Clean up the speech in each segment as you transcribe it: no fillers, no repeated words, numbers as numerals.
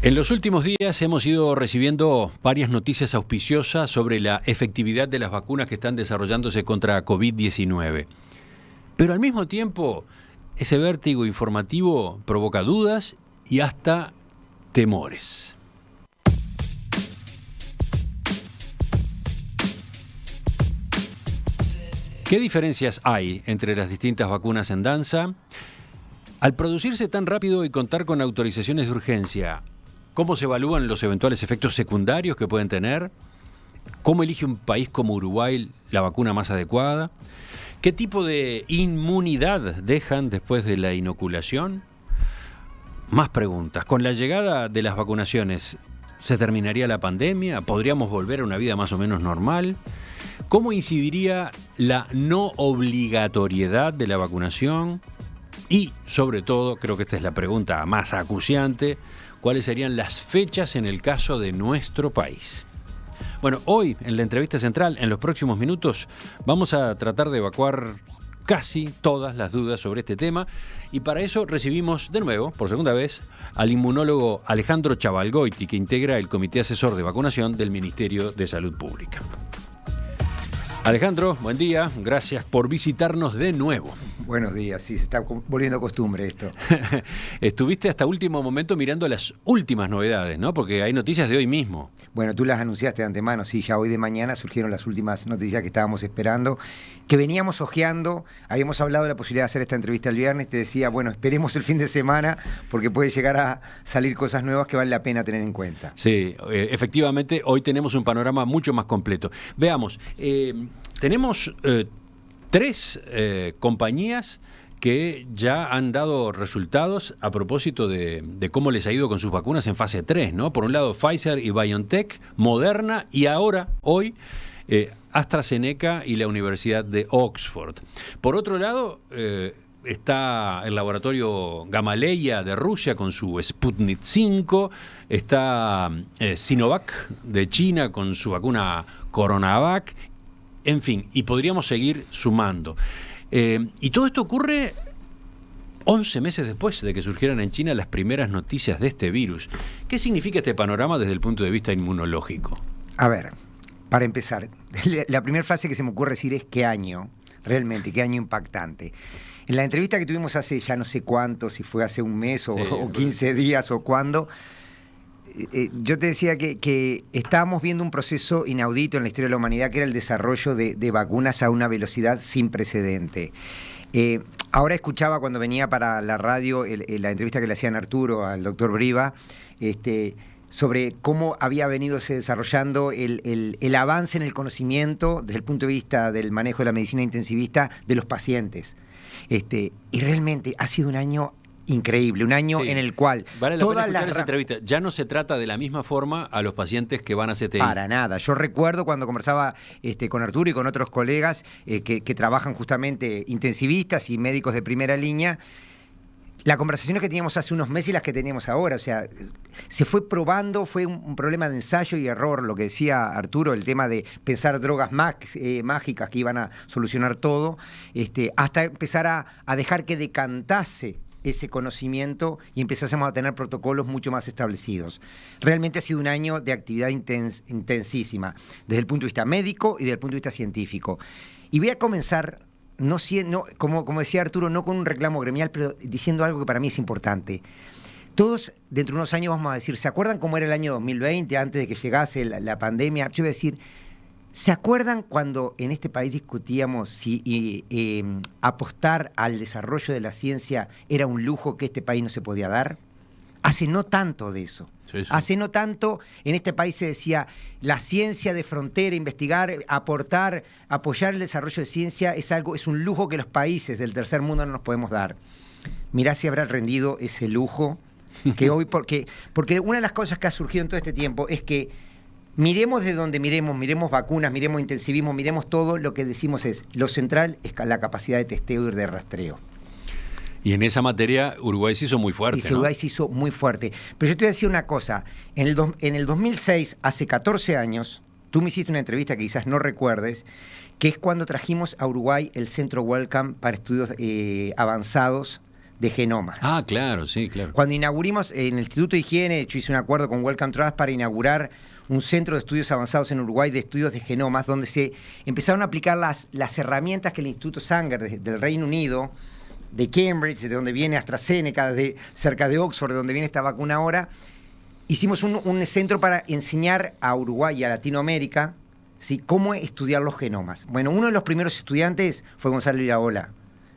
En los últimos días hemos ido recibiendo varias noticias auspiciosas sobre la efectividad de las vacunas que están desarrollándose contra COVID-19. Pero al mismo tiempo, ese vértigo informativo provoca dudas y hasta temores. ¿Qué diferencias hay entre las distintas vacunas en danza? Al producirse tan rápido y contar con autorizaciones de urgencia, ¿cómo se evalúan los eventuales efectos secundarios que pueden tener? ¿Cómo elige un país como Uruguay la vacuna más adecuada? ¿Qué tipo de inmunidad dejan después de la inoculación? Más preguntas. ¿Con la llegada de las vacunaciones se terminaría la pandemia? ¿Podríamos volver a una vida más o menos normal? ¿Cómo incidiría la no obligatoriedad de la vacunación? Y, sobre todo, creo que esta es la pregunta más acuciante, ¿cuáles serían las fechas en el caso de nuestro país? Bueno, hoy, en la entrevista central, en los próximos minutos, vamos a tratar de evacuar casi todas las dudas sobre este tema, y para eso recibimos de nuevo, por segunda vez, al inmunólogo Alejandro Chavalgoiti, que integra el Comité Asesor de Vacunación del Ministerio de Salud Pública. Alejandro, buen día, gracias por visitarnos de nuevo. Buenos días, sí, se está volviendo costumbre esto. Estuviste hasta último momento mirando las últimas novedades, ¿no? Porque hay noticias de hoy mismo. Bueno, tú las anunciaste de antemano, sí, ya hoy de mañana surgieron las últimas noticias que estábamos esperando, que veníamos hojeando, habíamos hablado de la posibilidad de hacer esta entrevista el viernes, te decía, bueno, esperemos el fin de semana, porque puede llegar a salir cosas nuevas que vale la pena tener en cuenta. Sí, efectivamente, hoy tenemos un panorama mucho más completo. Veamos, tenemos tres compañías que ya han dado resultados a propósito de cómo les ha ido con sus vacunas en fase 3, ¿no? Por un lado Pfizer y BioNTech, Moderna y ahora, hoy, AstraZeneca y la Universidad de Oxford. Por otro lado, está el laboratorio Gamaleya de Rusia con su Sputnik 5, está Sinovac de China con su vacuna Coronavac, en fin, y podríamos seguir sumando. Y todo esto ocurre 11 meses después de que surgieran en China las primeras noticias de este virus. ¿Qué significa este panorama desde el punto de vista inmunológico? A ver, para empezar, la primera frase que se me ocurre decir es ¿qué año? Realmente, ¿qué año impactante? En la entrevista que tuvimos hace ya no sé cuánto, si fue hace un mes o 15 días o cuándo, yo te decía que estábamos viendo un proceso inaudito en la historia de la humanidad, que era el desarrollo de vacunas a una velocidad sin precedente. Ahora escuchaba cuando venía para la radio la entrevista que le hacían Arturo al doctor Briva, sobre cómo había venido se desarrollando el avance en el conocimiento desde el punto de vista del manejo de la medicina intensivista de los pacientes. Y realmente ha sido un año increíble, un año en el cual vale la pena escuchar esa entrevista. Ya no se trata de la misma forma a los pacientes que van a CTI. Para nada. Yo recuerdo cuando conversaba con Arturo y con otros colegas que trabajan justamente intensivistas y médicos de primera línea, las conversaciones que teníamos hace unos meses y las que teníamos ahora, o sea, se fue probando, fue un problema de ensayo y error, lo que decía Arturo, el tema de pensar drogas mágicas que iban a solucionar todo, hasta empezar a dejar que decantase ese conocimiento y empezásemos a tener protocolos mucho más establecidos. Realmente ha sido un año de actividad intensísima, desde el punto de vista médico y desde el punto de vista científico. Y voy a comenzar, como decía Arturo, no con un reclamo gremial, pero diciendo algo que para mí es importante. Todos, dentro de unos años, vamos a decir, ¿se acuerdan cómo era el año 2020, antes de que llegase la pandemia? Yo voy a decir, ¿se acuerdan cuando en este país discutíamos si apostar al desarrollo de la ciencia era un lujo que este país no se podía dar? Hace no tanto de eso. Sí. Hace no tanto en este país se decía la ciencia de frontera, investigar, aportar, apoyar el desarrollo de ciencia es un lujo que los países del tercer mundo no nos podemos dar. Mirá si habrá rendido ese lujo que hoy, porque una de las cosas que ha surgido en todo este tiempo es que miremos de donde miremos vacunas, miremos intensivismo, miremos todo, lo que decimos es, lo central es la capacidad de testeo y de rastreo. Y en esa materia Uruguay se hizo muy fuerte, ¿no? Uruguay se hizo muy fuerte. Pero yo te voy a decir una cosa, en el 2006, hace 14 años, tú me hiciste una entrevista que quizás no recuerdes, que es cuando trajimos a Uruguay el Centro Wellcome para estudios avanzados de genomas. Ah, claro, sí, claro. Cuando inauguramos en el Instituto de Higiene, yo hice un acuerdo con Wellcome Trust para inaugurar un centro de estudios avanzados en Uruguay de estudios de genomas, donde se empezaron a aplicar las herramientas que el Instituto Sanger del Reino Unido, de Cambridge, de donde viene AstraZeneca, cerca de Oxford, de donde viene esta vacuna ahora. Hicimos un centro para enseñar a Uruguay y a Latinoamérica, ¿sí?, cómo estudiar los genomas. Bueno, uno de los primeros estudiantes fue Gonzalo Iraola,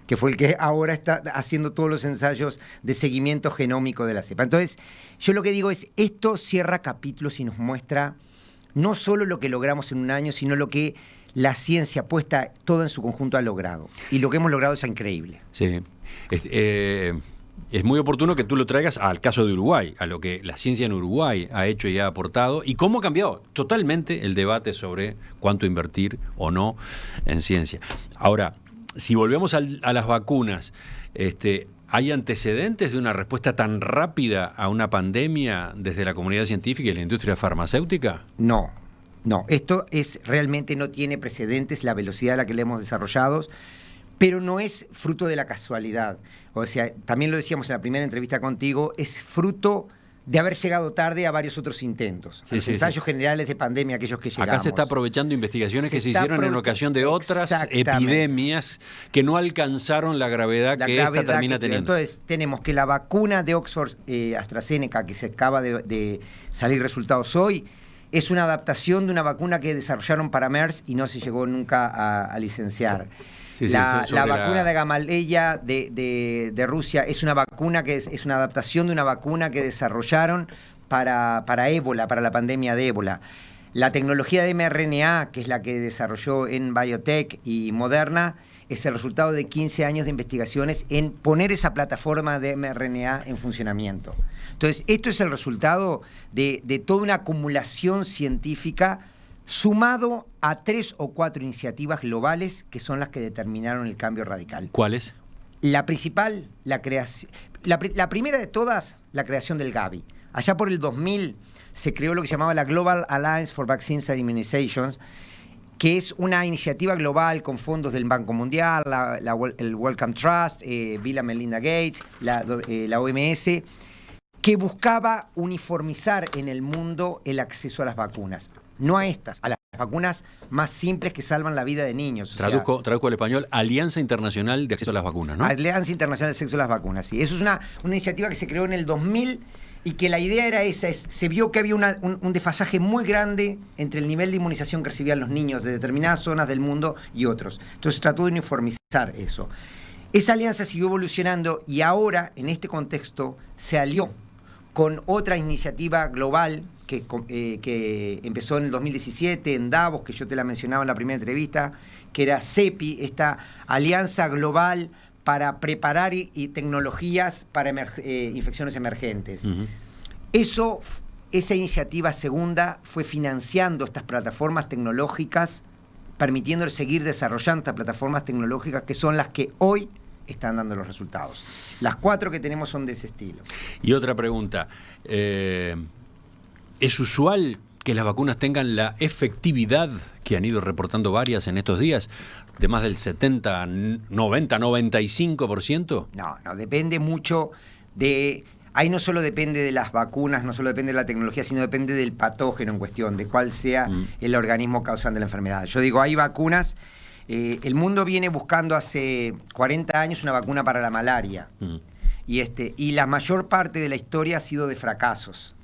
que fue el que ahora está haciendo todos los ensayos de seguimiento genómico de la cepa. Entonces, yo lo que digo es, esto cierra capítulos y nos muestra no solo lo que logramos en un año, sino lo que la ciencia puesta toda en su conjunto ha logrado. Y lo que hemos logrado es increíble. Sí. Es muy oportuno que tú lo traigas al caso de Uruguay, a lo que la ciencia en Uruguay ha hecho y ha aportado, y cómo ha cambiado totalmente el debate sobre cuánto invertir o no en ciencia. Ahora, si volvemos a las vacunas, ¿hay antecedentes de una respuesta tan rápida a una pandemia desde la comunidad científica y la industria farmacéutica? No. Esto realmente no tiene precedentes, la velocidad a la que le hemos desarrollado, pero no es fruto de la casualidad. O sea, también lo decíamos en la primera entrevista contigo, es fruto de haber llegado tarde a varios otros intentos. Los ensayos generales de pandemia, aquellos que llegamos. Acá se está aprovechando investigaciones que se hicieron en ocasión de otras epidemias que no alcanzaron la gravedad que esta termina teniendo. Entonces, tenemos que la vacuna de Oxford, AstraZeneca, que se acaba de salir resultados hoy, es una adaptación de una vacuna que desarrollaron para MERS y no se llegó nunca a licenciar. La vacuna de Gamaleya de Rusia es una vacuna que es una adaptación de una vacuna que desarrollaron para ébola, para la pandemia de ébola. La tecnología de mRNA, que es la que desarrolló en Biotech y Moderna, es el resultado de 15 años de investigaciones en poner esa plataforma de mRNA en funcionamiento. Entonces, esto es el resultado de toda una acumulación científica sumado a 3 o 4 iniciativas globales que son las que determinaron el cambio radical. ¿Cuáles? La principal, la primera de todas, la creación del Gavi. Allá por el 2000 se creó lo que se llamaba la Global Alliance for Vaccines and Immunizations, que es una iniciativa global con fondos del Banco Mundial, el Wellcome Trust, Bill and Melinda Gates, la OMS, que buscaba uniformizar en el mundo el acceso a las vacunas. No a estas, a las vacunas más simples que salvan la vida de niños. Traduzco al español, Alianza Internacional de Acceso a las Vacunas, ¿no? Alianza Internacional de Acceso a las Vacunas, sí. Eso es una iniciativa que se creó en el 2000 y que la idea era esa. Se vio que había un desfasaje muy grande entre el nivel de inmunización que recibían los niños de determinadas zonas del mundo y otros. Entonces trató de uniformizar eso. Esa alianza siguió evolucionando y ahora, en este contexto, se alió con otra iniciativa global que empezó en el 2017 en Davos, que yo te la mencionaba en la primera entrevista, que era CEPI, esta alianza global para preparar y tecnologías para infecciones emergentes. Uh-huh. Esa iniciativa segunda fue financiando estas plataformas tecnológicas, permitiéndole seguir desarrollando estas plataformas tecnológicas que son las que hoy están dando los resultados. Las 4 que tenemos son de ese estilo. Y otra pregunta, ¿es usual que las vacunas tengan la efectividad que han ido reportando varias en estos días, de más del 70, 90, 95%? No, depende mucho de... Ahí no solo depende de las vacunas, no solo depende de la tecnología, sino depende del patógeno en cuestión, de cuál sea el organismo causante de la enfermedad. Yo digo, hay vacunas... el mundo viene buscando hace 40 años una vacuna para la malaria. Y la mayor parte de la historia ha sido de fracasos.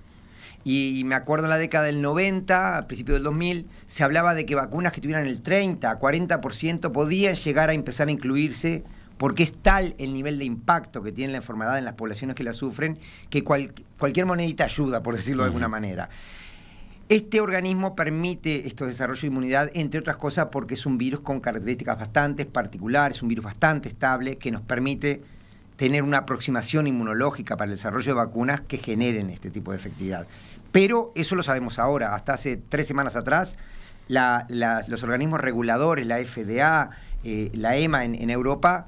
Y me acuerdo en la década del 90, al principio del 2000, se hablaba de que vacunas que tuvieran el 30, 40% podían llegar a empezar a incluirse, porque es tal el nivel de impacto que tiene la enfermedad en las poblaciones que la sufren, que cualquier monedita ayuda, por decirlo de alguna manera. Este organismo permite estos desarrollos de inmunidad, entre otras cosas, porque es un virus con características bastante particulares, un virus bastante estable, que nos permite tener una aproximación inmunológica para el desarrollo de vacunas que generen este tipo de efectividad. Pero eso lo sabemos ahora. Hasta hace 3 semanas atrás, los organismos reguladores, la FDA, la EMA en Europa,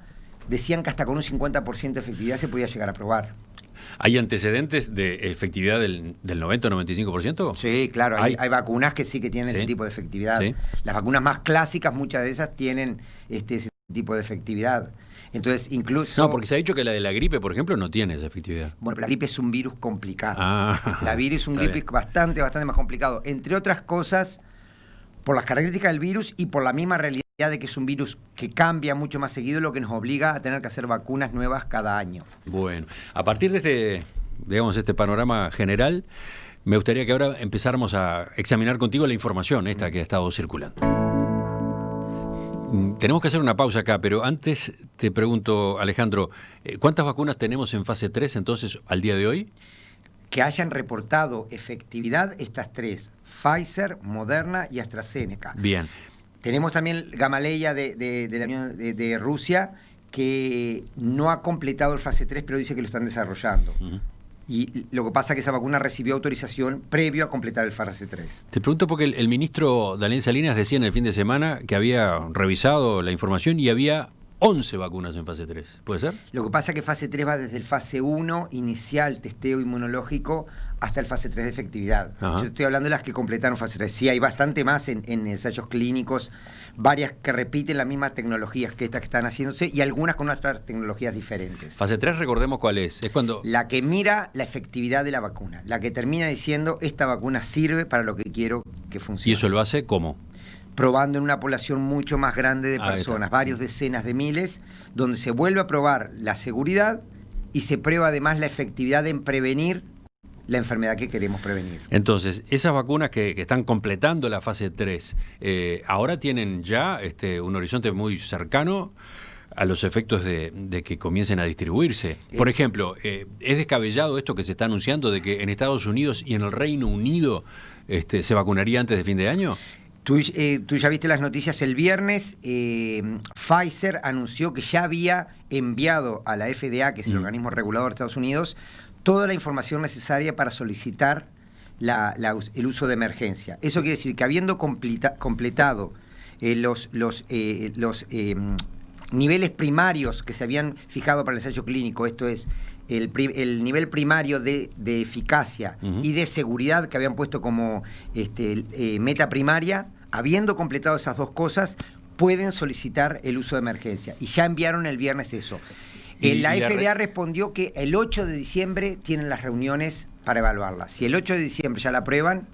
decían que hasta con un 50% de efectividad se podía llegar a probar. ¿Hay antecedentes de efectividad del 90 o 95%? Sí, claro, hay vacunas que sí que tienen ese tipo de efectividad. ¿Sí? Las vacunas más clásicas, muchas de esas tienen ese tipo de efectividad. Entonces, incluso... No, porque se ha dicho que la de la gripe, por ejemplo, no tiene esa efectividad. Bueno, la gripe es un virus complicado. La virus es un gripe bastante más complicado. Entre otras cosas, por las características del virus y por la misma realidad de que es un virus que cambia mucho más seguido, lo que nos obliga a tener que hacer vacunas nuevas cada año. Bueno, a partir de este panorama general, me gustaría que ahora empezáramos a examinar contigo la información esta que ha estado circulando. Tenemos que hacer una pausa acá, pero antes te pregunto, Alejandro, ¿cuántas vacunas tenemos en fase 3 entonces al día de hoy? Que hayan reportado efectividad estas 3, Pfizer, Moderna y AstraZeneca. Bien. Tenemos también Gamaleya de Rusia, que no ha completado el fase 3, pero dice que lo están desarrollando. Uh-huh. Y lo que pasa es que esa vacuna recibió autorización previo a completar el fase 3. Te pregunto porque el ministro Daniel Salinas decía en el fin de semana que había revisado la información y había 11 vacunas en fase 3. ¿Puede ser? Lo que pasa es que fase 3 va desde el fase 1, inicial, testeo inmunológico, hasta el fase 3 de efectividad. Ajá. Yo estoy hablando de las que completaron fase 3. Sí, hay bastante más en ensayos clínicos, varias que repiten las mismas tecnologías que estas que están haciéndose y algunas con otras tecnologías diferentes. Fase 3, recordemos cuál es. Es cuando... La que mira la efectividad de la vacuna, la que termina diciendo esta vacuna sirve para lo que quiero que funcione. ¿Y eso lo hace cómo? Probando en una población mucho más grande de personas, varios decenas de miles, donde se vuelve a probar la seguridad y se prueba además la efectividad en prevenir la enfermedad que queremos prevenir. Entonces, esas vacunas que están completando la fase 3, ahora tienen ya un horizonte muy cercano a los efectos de que comiencen a distribuirse. Por ejemplo, ¿es descabellado esto que se está anunciando de que en Estados Unidos y en el Reino Unido se vacunaría antes de fin de año? Tú ya viste las noticias el viernes. Pfizer anunció que ya había enviado a la FDA, que es el organismo regulador de Estados Unidos, toda la información necesaria para solicitar el uso de emergencia. Eso quiere decir que habiendo completado los niveles primarios que se habían fijado para el ensayo clínico, esto es, el nivel primario de eficacia y de seguridad que habían puesto como meta primaria, habiendo completado esas dos cosas, pueden solicitar el uso de emergencia. Y ya enviaron el viernes eso. La FDA respondió que el 8 de diciembre tienen las reuniones para evaluarla. Si el 8 de diciembre ya la aprueban,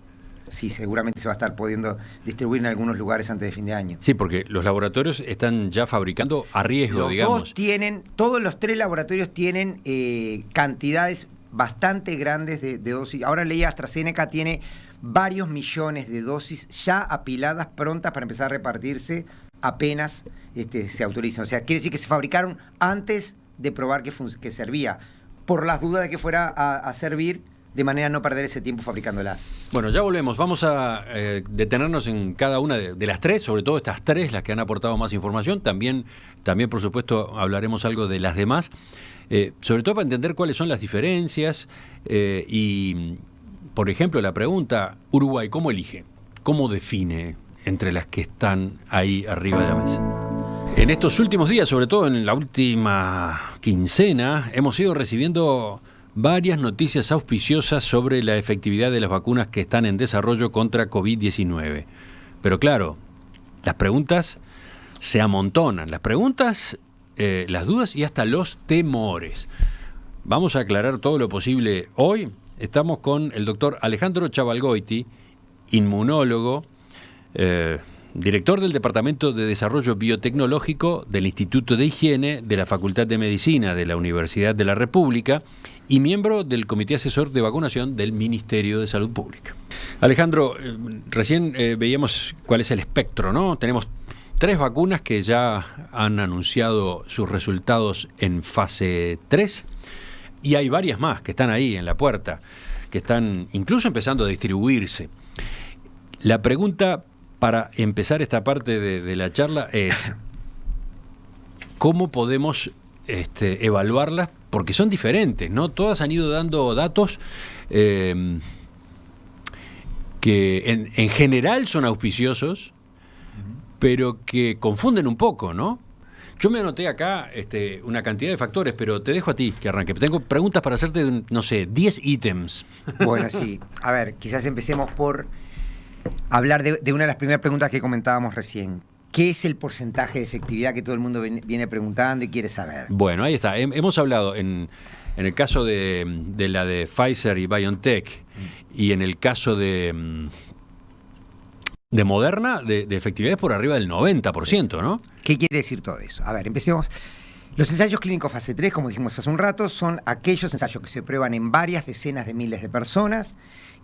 sí, seguramente se va a estar pudiendo distribuir en algunos lugares antes de fin de año. Sí, porque los laboratorios están ya fabricando a riesgo, digamos. Todos los 3 laboratorios tienen cantidades bastante grandes de dosis. Ahora leí AstraZeneca tiene varios millones de dosis ya apiladas, prontas para empezar a repartirse apenas se autorizan. O sea, quiere decir que se fabricaron antes de probar que servía, por las dudas de que fuera a servir, de manera a no perder ese tiempo fabricándolas. Bueno, ya volvemos. Vamos a detenernos en cada una de las 3, sobre todo estas 3, las que han aportado más información. También por supuesto, hablaremos algo de las demás, sobre todo para entender cuáles son las diferencias y, por ejemplo, la pregunta, Uruguay, ¿cómo elige? ¿Cómo define entre las que están ahí arriba de la mesa? En estos últimos días, sobre todo en la última quincena, hemos ido recibiendo varias noticias auspiciosas sobre la efectividad de las vacunas que están en desarrollo contra COVID-19. Pero claro, las preguntas se amontonan. Las preguntas, las dudas y hasta los temores. Vamos a aclarar todo lo posible hoy. Estamos con el doctor Alejandro Chavalgoiti, inmunólogo, director del Departamento de Desarrollo Biotecnológico del Instituto de Higiene de la Facultad de Medicina de la Universidad de la República y miembro del Comité Asesor de Vacunación del Ministerio de Salud Pública. Alejandro, recién veíamos cuál es el espectro, ¿no? Tenemos 3 vacunas que ya han anunciado sus resultados en fase 3 y hay varias más que están ahí en la puerta, que están incluso empezando a distribuirse. La pregunta para empezar esta parte de la charla es ¿cómo podemos evaluarlas? Porque son diferentes, ¿no? Todas han ido dando datos que en general son auspiciosos, pero que confunden un poco, ¿no? Yo me anoté acá una cantidad de factores, pero te dejo a ti que arranque. Tengo preguntas para hacerte, no sé, 10 ítems. Bueno, sí. A ver, quizás empecemos por hablar de una de las primeras preguntas que comentábamos recién. ¿qué es el porcentaje de efectividad que todo el mundo viene preguntando y quiere saber? Bueno, ahí está. Hemos hablado en el caso de la de Pfizer y BioNTech y en el caso de Moderna, de efectividades por arriba del 90%, ¿no? ¿Qué quiere decir todo eso? A ver, empecemos. Los ensayos clínicos fase 3, como dijimos hace un rato, son aquellos ensayos que se prueban en varias decenas de miles de personas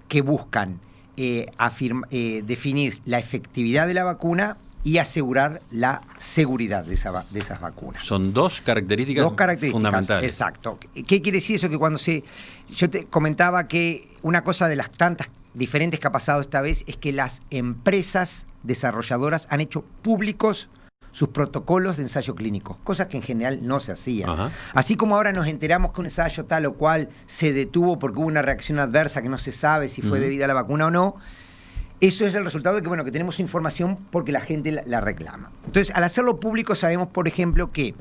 que buscan definir la efectividad de la vacuna y asegurar la seguridad de esas vacunas. Son dos características fundamentales. Exacto. ¿Qué quiere decir eso? Que cuando yo te comentaba que una cosa de las tantas diferentes que ha pasado esta vez es que las empresas desarrolladoras han hecho públicos sus protocolos de ensayo clínico, cosas que en general no se hacían. Ajá. Así como ahora nos enteramos que un ensayo tal o cual se detuvo porque hubo una reacción adversa que no se sabe si fue debida a la vacuna o no, eso es el resultado de que, bueno, que tenemos información porque la gente la reclama. Entonces, al hacerlo público sabemos, por ejemplo, que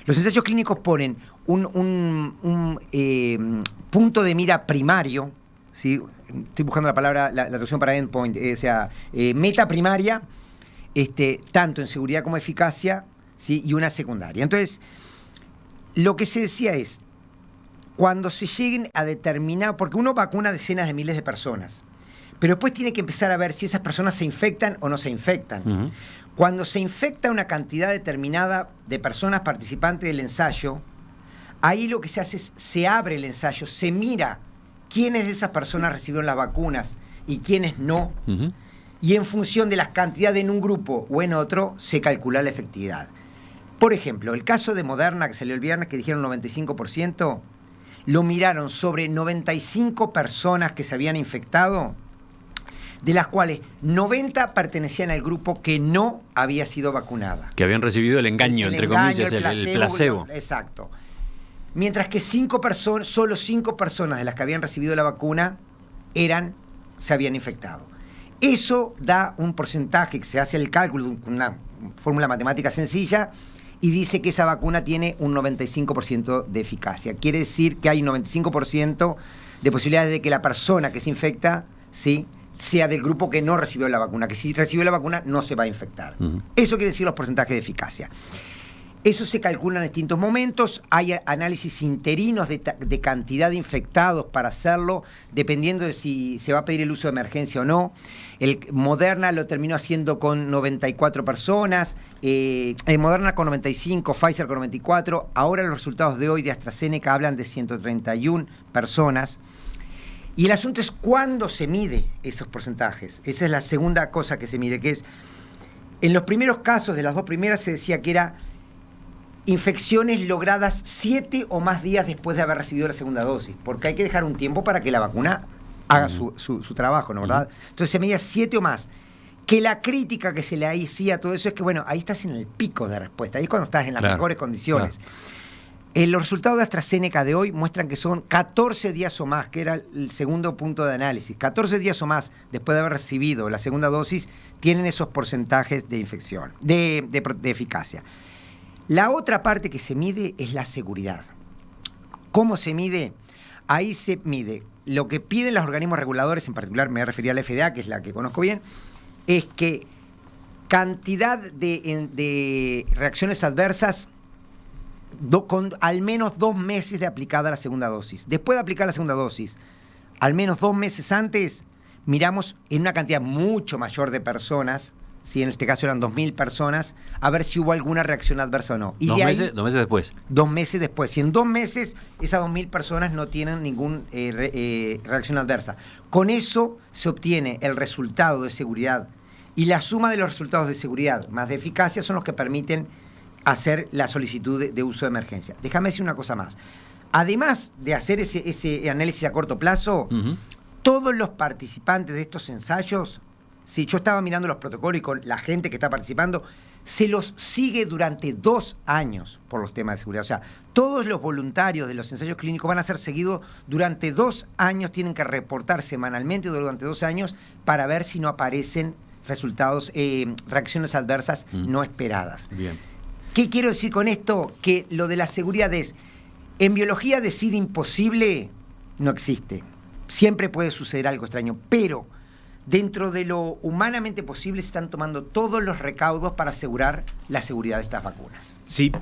los ensayos clínicos ponen un punto de mira primario, ¿sí? Estoy buscando la palabra, la traducción para endpoint, meta primaria, tanto en seguridad como eficacia, ¿sí? Y una secundaria. Entonces, lo que se decía es, cuando se lleguen a determinar, porque uno vacuna decenas de miles de personas, pero después tiene que empezar a ver si esas personas se infectan o no se infectan. Uh-huh. Cuando se infecta una cantidad determinada de personas participantes del ensayo, ahí lo que se hace es, se abre el ensayo, se mira quiénes de esas personas recibieron las vacunas y quiénes no, uh-huh. Y en función de las cantidades en un grupo o en otro, se calcula la efectividad. Por ejemplo, el caso de Moderna, que salió el viernes, que dijeron 95%, lo miraron sobre 95 personas que se habían infectado, de las cuales 90 pertenecían al grupo que no había sido vacunada. Que habían recibido el engaño, entre comillas, el placebo. Exacto. Mientras que solo 5 personas de las que habían recibido la vacuna se habían infectado. Eso da un porcentaje, que se hace el cálculo, una fórmula matemática sencilla, y dice que esa vacuna tiene un 95% de eficacia. Quiere decir que hay un 95% de posibilidades de que la persona que se infecta, ¿sí?, sea del grupo que no recibió la vacuna, que si recibió la vacuna no se va a infectar. Uh-huh. Eso quiere decir los porcentajes de eficacia. Eso se calcula en distintos momentos, hay análisis interinos de cantidad de infectados para hacerlo, dependiendo de si se va a pedir el uso de emergencia o no. Moderna lo terminó haciendo con 94 personas, Moderna con 95, Pfizer con 94, ahora los resultados de hoy de AstraZeneca hablan de 131 personas. Y el asunto es cuándo se mide esos porcentajes. Esa es la segunda cosa que se mide, que es, en los primeros casos de las dos primeras se decía que era infecciones logradas 7 o más días después de haber recibido la segunda dosis, porque hay que dejar un tiempo para que la vacuna haga su trabajo, ¿no? ¿Verdad? Entonces se medía 7 o más. Que la crítica que se le hacía a todo eso es que, bueno, ahí estás en el pico de respuesta, ahí es cuando estás en las mejores condiciones. Claro. Los resultados de AstraZeneca de hoy muestran que son 14 días o más, que era el segundo punto de análisis. 14 días o más después de haber recibido la segunda dosis, tienen esos porcentajes de infección, de eficacia. La otra parte que se mide es la seguridad. ¿Cómo se mide? Ahí se mide lo que piden los organismos reguladores, en particular me refería a la FDA, que es la que conozco bien, es que cantidad de reacciones adversas con al menos 2 meses de aplicada la segunda dosis. Después de aplicar la segunda dosis, al menos 2 meses antes, miramos en una cantidad mucho mayor de personas, si en este caso eran 2.000 personas, a ver si hubo alguna reacción adversa o no. Y 2 meses después. 2 meses después. Si en 2 meses esas 2.000 personas no tienen ninguna reacción adversa. Con eso se obtiene el resultado de seguridad. Y la suma de los resultados de seguridad más de eficacia son los que permiten hacer la solicitud de uso de emergencia. Déjame decir una cosa más. Además de hacer ese análisis a corto plazo, uh-huh. Todos los participantes de estos ensayos, si yo estaba mirando los protocolos y con la gente que está participando, se los sigue durante 2 años por los temas de seguridad. O sea, todos los voluntarios de los ensayos clínicos van a ser seguidos durante 2 años, tienen que reportar semanalmente durante 2 años para ver si no aparecen resultados, reacciones adversas no esperadas. Bien. ¿Qué quiero decir con esto? Que lo de la seguridad es, en biología decir imposible no existe. Siempre puede suceder algo extraño, pero dentro de lo humanamente posible, se están tomando todos los recaudos para asegurar la seguridad de estas vacunas. Sí,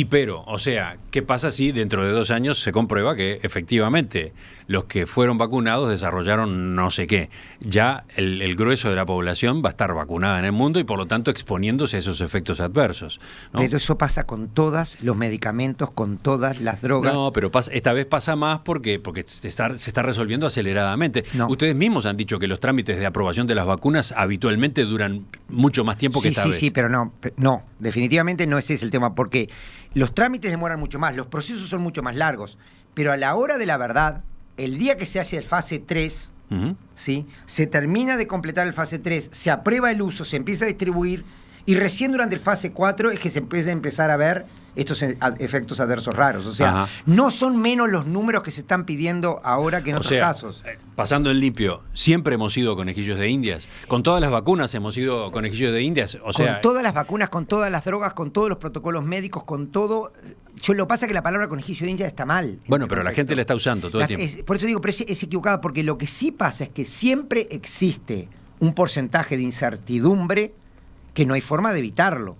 pero, o sea, ¿qué pasa si dentro de 2 años se comprueba que efectivamente los que fueron vacunados desarrollaron no sé qué? Ya el grueso de la población va a estar vacunada en el mundo y por lo tanto exponiéndose a esos efectos adversos, ¿no? Pero eso pasa con todos los medicamentos, con todas las drogas. No, pero esta vez pasa más porque se está resolviendo aceleradamente. No. Ustedes mismos han dicho que los trámites de aprobación de las vacunas habitualmente duran mucho más tiempo que esta vez. Sí, pero no, definitivamente no ese es el tema, porque los trámites demoran mucho más, los procesos son mucho más largos, pero a la hora de la verdad, el día que se hace el fase 3, ¿sí? Se termina de completar el fase 3, se aprueba el uso, se empieza a distribuir, y recién durante el fase 4 es que se empieza a empezar a ver estos efectos adversos raros. O sea, no son menos los números que se están pidiendo ahora que en otros casos. Pasando en limpio, siempre hemos sido conejillos de indias. Con todas las vacunas hemos sido conejillos de indias. O sea, con todas las vacunas, con todas las drogas, con todos los protocolos médicos, con todo. Lo que pasa es que la palabra conejillo de indias está mal. Bueno, pero la gente la está usando todo el tiempo. Por eso digo, pero es equivocada, porque lo que sí pasa es que siempre existe un porcentaje de incertidumbre que no hay forma de evitarlo.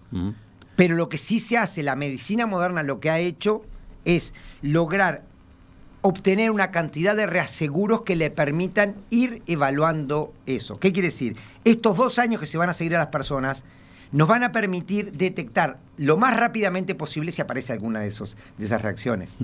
Pero lo que sí se hace, la medicina moderna lo que ha hecho es lograr obtener una cantidad de reaseguros que le permitan ir evaluando eso. ¿Qué quiere decir? Estos 2 años que se van a seguir a las personas nos van a permitir detectar lo más rápidamente posible si aparece alguna de esas reacciones.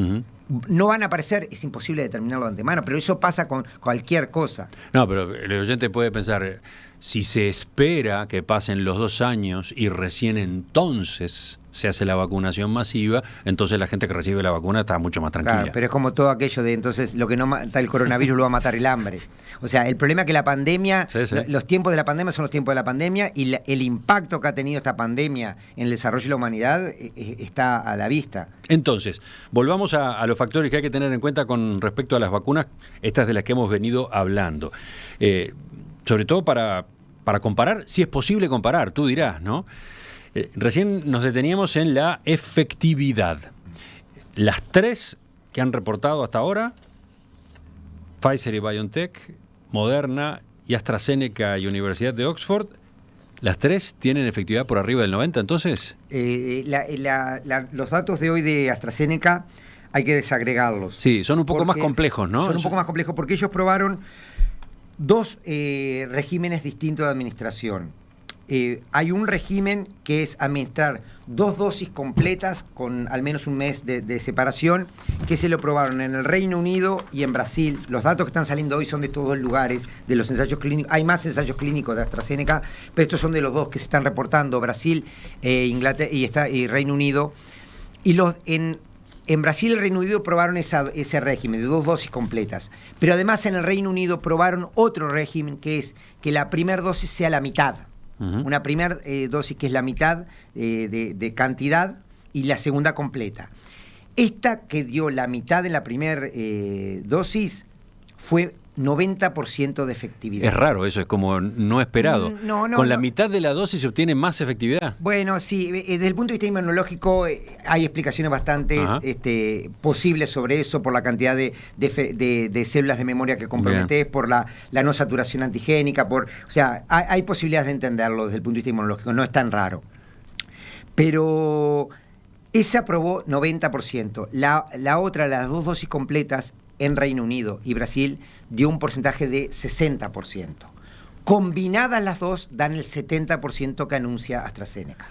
No van a aparecer, es imposible determinarlo de antemano, pero eso pasa con cualquier cosa. No, pero el oyente puede pensar, si se espera que pasen los 2 años y recién entonces se hace la vacunación masiva, entonces la gente que recibe la vacuna está mucho más tranquila. Claro, pero es como todo aquello de entonces lo que no mata el coronavirus lo va a matar el hambre. O sea, el problema es que la pandemia, los tiempos de la pandemia son los tiempos de la pandemia, y el impacto que ha tenido esta pandemia en el desarrollo de la humanidad está a la vista. Entonces, volvamos a los factores que hay que tener en cuenta con respecto a las vacunas, estas de las que hemos venido hablando. Sobre todo para comparar, si es posible comparar, tú dirás, ¿no? Recién nos deteníamos en la efectividad. Las 3 que han reportado hasta ahora, Pfizer y BioNTech, Moderna y AstraZeneca y Universidad de Oxford, ¿las 3 tienen efectividad por arriba del 90 entonces? Los datos de hoy de AstraZeneca hay que desagregarlos. Sí, son un poco más complejos, ¿no? Son un poco más complejos porque ellos probaron 2 regímenes distintos de administración. Hay un régimen que es administrar 2 dosis completas con al menos un mes de separación, que se lo probaron en el Reino Unido y en Brasil. Los datos que están saliendo hoy son de estos 2 lugares, de los ensayos clínicos. Hay más ensayos clínicos de AstraZeneca, pero estos son de los 2 que se están reportando, Brasil, Inglaterra y Reino Unido. Y en Brasil y el Reino Unido probaron ese régimen de 2 dosis completas. Pero además en el Reino Unido probaron otro régimen, que es que la primera dosis sea la mitad. Una primera dosis que es la mitad de cantidad y la segunda completa. Esta que dio la mitad de la primera dosis fue 90% de efectividad. Es raro eso, es como no esperado. ¿Con la mitad de la dosis se obtiene más efectividad? Bueno, sí, desde el punto de vista inmunológico hay explicaciones bastante posibles sobre eso, por la cantidad de células de memoria que comprometes, por la no saturación antigénica, o sea, hay posibilidades de entenderlo desde el punto de vista inmunológico, no es tan raro. Pero esa aprobó 90%. La otra, las 2 dosis completas, en Reino Unido y Brasil, dio un porcentaje de 60%. Combinadas las 2 dan el 70% que anuncia AstraZeneca.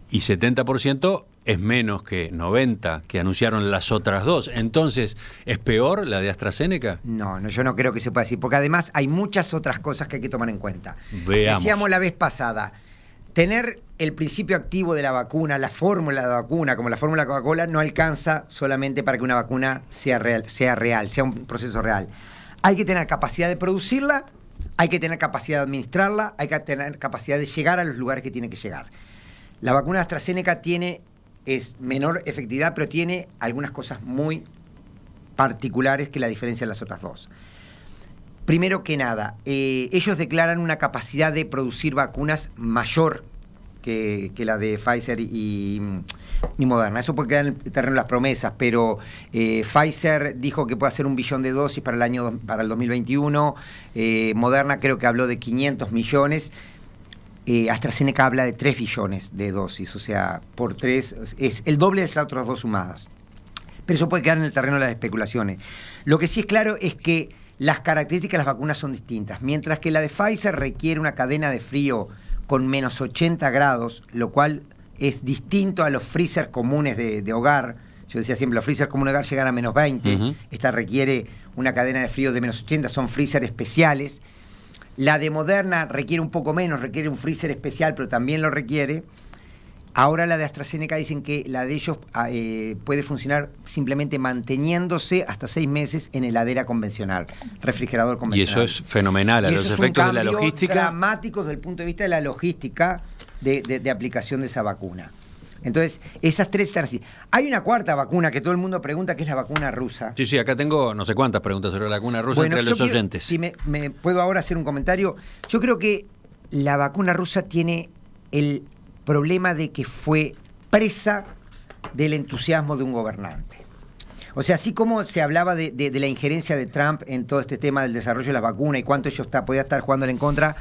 Y 70% es menos que 90% que anunciaron las otras 2. Entonces, ¿es peor la de AstraZeneca? No, yo no creo que se pueda decir, porque además hay muchas otras cosas que hay que tomar en cuenta. Veamos. Decíamos la vez pasada, tener el principio activo de la vacuna, la fórmula de la vacuna, como la fórmula Coca-Cola, no alcanza solamente para que una vacuna sea real, sea un proceso real. Hay que tener capacidad de producirla, hay que tener capacidad de administrarla, hay que tener capacidad de llegar a los lugares que tiene que llegar. La vacuna de AstraZeneca es menor efectividad, pero tiene algunas cosas muy particulares que la diferencian las otras 2. Primero que nada, ellos declaran una capacidad de producir vacunas mayor que la de Pfizer y Moderna. Eso puede quedar en el terreno de las promesas, pero Pfizer dijo que puede hacer 1 billón de dosis para el 2021. Moderna creo que habló de 500 millones. AstraZeneca habla de 3 billones de dosis, o sea, por 3 es el doble de las otras dos sumadas. Pero eso puede quedar en el terreno de las especulaciones. Lo que sí es claro es que las características de las vacunas son distintas. Mientras que la de Pfizer requiere una cadena de frío con menos 80 grados, lo cual es distinto a los freezers comunes de hogar. Yo decía siempre, los freezers comunes de hogar llegan a menos 20. Uh-huh. Esta requiere una cadena de frío de menos 80, son freezers especiales. La de Moderna requiere un poco menos, requiere un freezer especial, pero también lo requiere. Ahora la de AstraZeneca dicen que la de ellos puede funcionar simplemente manteniéndose hasta 6 meses en heladera convencional, refrigerador convencional. Y eso es fenomenal, a los efectos de la logística. Dramáticos desde el punto de vista de la logística de aplicación de esa vacuna. Entonces, esas 3 están así. Hay una cuarta vacuna que todo el mundo pregunta, que es la vacuna rusa. Sí, acá tengo no sé cuántas preguntas sobre la vacuna rusa entre los oyentes. Si me puedo ahora hacer un comentario. Yo creo que la vacuna rusa tiene el problema de que fue presa del entusiasmo de un gobernante. O sea, así como se hablaba de la injerencia de Trump en todo este tema del desarrollo de la vacuna y cuánto ellos podía estar jugándole en contra,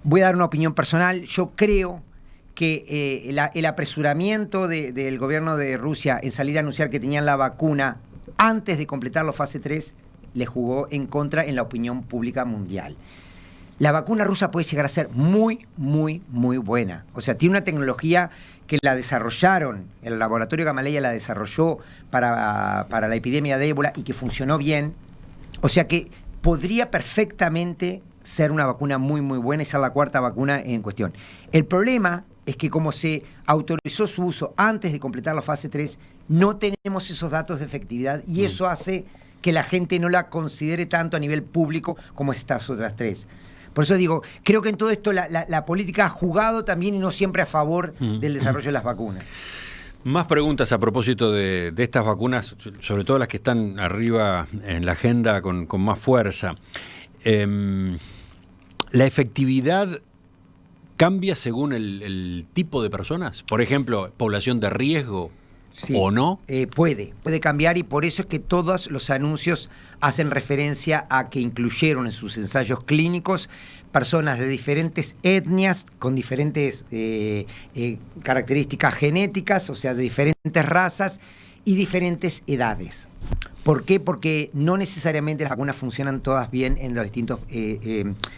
voy a dar una opinión personal. Yo creo que el apresuramiento del gobierno de Rusia en salir a anunciar que tenían la vacuna antes de completar la fase 3 le jugó en contra en la opinión pública mundial. La vacuna rusa puede llegar a ser muy, muy, muy buena. O sea, tiene una tecnología que la desarrollaron, el laboratorio Gamaleya la desarrolló para la epidemia de ébola y que funcionó bien. O sea que podría perfectamente ser una vacuna muy, muy buena y ser la cuarta vacuna en cuestión. El problema es que como se autorizó su uso antes de completar la fase 3, no tenemos esos datos de efectividad y eso hace que la gente no la considere tanto a nivel público como estas otras 3. Por eso digo, creo que en todo esto la política ha jugado también y no siempre a favor del desarrollo de las vacunas. Más preguntas a propósito de estas vacunas, sobre todo las que están arriba en la agenda con más fuerza. ¿La efectividad cambia según el tipo de personas? Por ejemplo, población de riesgo. Sí, ¿o no? Puede cambiar y por eso es que todos los anuncios hacen referencia a que incluyeron en sus ensayos clínicos personas de diferentes etnias, con diferentes características genéticas, o sea, de diferentes razas y diferentes edades. ¿Por qué? Porque no necesariamente las vacunas funcionan todas bien en los distintos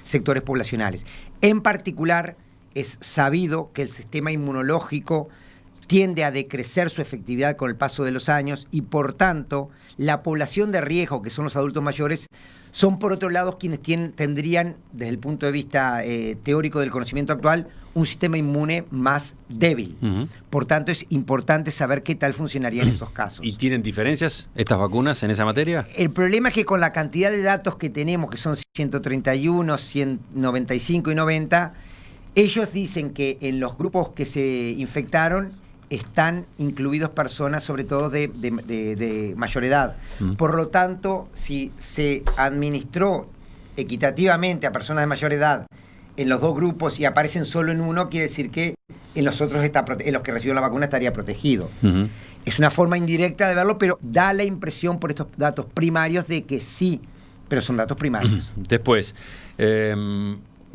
sectores poblacionales. En particular, es sabido que el sistema inmunológico tiende a decrecer su efectividad con el paso de los años y, por tanto, la población de riesgo, que son los adultos mayores, son, por otro lado, quienes tendrían, desde el punto de vista teórico del conocimiento actual, un sistema inmune más débil. Uh-huh. Por tanto, es importante saber qué tal funcionaría en esos casos. ¿Y tienen diferencias estas vacunas en esa materia? El problema es que con la cantidad de datos que tenemos, que son 131, 195 y 90, ellos dicen que en los grupos que se infectaron están incluidos personas, sobre todo de mayor edad. Por lo tanto, si se administró equitativamente a personas de mayor edad en los dos grupos y aparecen solo en uno, quiere decir que en los otros en los que recibió la vacuna estaría protegido. Uh-huh. Es una forma indirecta de verlo, pero da la impresión por estos datos primarios de que sí, pero son datos primarios. Después,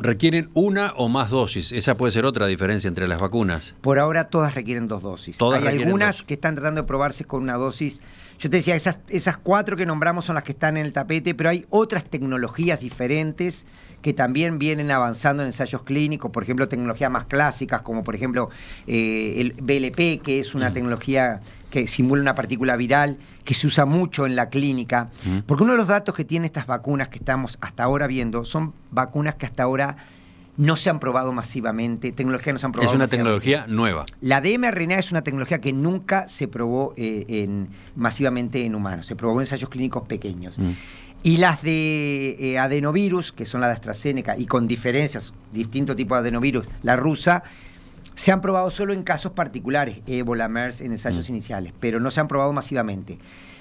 ¿requieren una o más dosis? Esa puede ser otra diferencia entre las vacunas. Por ahora todas requieren 2 dosis. Hay algunas que están tratando de probarse con una dosis. Yo te decía, esas 4 que nombramos son las que están en el tapete, pero hay otras tecnologías diferentes que también vienen avanzando en ensayos clínicos, por ejemplo, tecnologías más clásicas, como por ejemplo el VLP, que es una tecnología que simula una partícula viral, que se usa mucho en la clínica, porque uno de los datos que tienen estas vacunas que estamos hasta ahora viendo son vacunas que hasta ahora no se han probado masivamente, tecnologías no se han probado masivamente. Es una tecnología nueva. La de mRNA es una tecnología que nunca se probó masivamente en humanos, se probó en ensayos clínicos pequeños. Y las de adenovirus, que son las de AstraZeneca, y con diferencias, distintos tipos de adenovirus, la rusa, se han probado solo en casos particulares, ébola, MERS, en ensayos iniciales, pero no se han probado masivamente.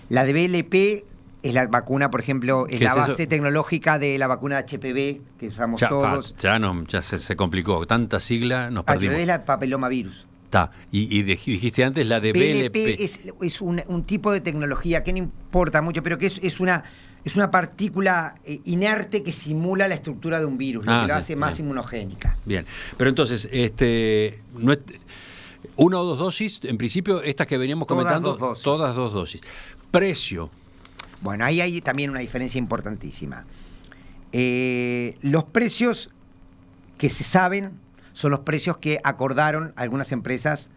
La de VLP es la vacuna, por ejemplo, es la base eso? tecnológica de la vacuna HPV que usamos todos. Ya se complicó. Tanta sigla nos perdimos. HPV es la papilomavirus. Está. Y dijiste antes la de PLP es un tipo de tecnología que no importa mucho, pero que es una partícula inerte que simula la estructura de un virus, lo que lo hace más inmunogénica. Bien, pero entonces, no es, una o dos dosis, en principio, estas que veníamos comentando, todas dos dosis. Precio. Bueno, ahí hay también una diferencia importantísima. Los precios que se saben son los precios que acordaron algunas empresas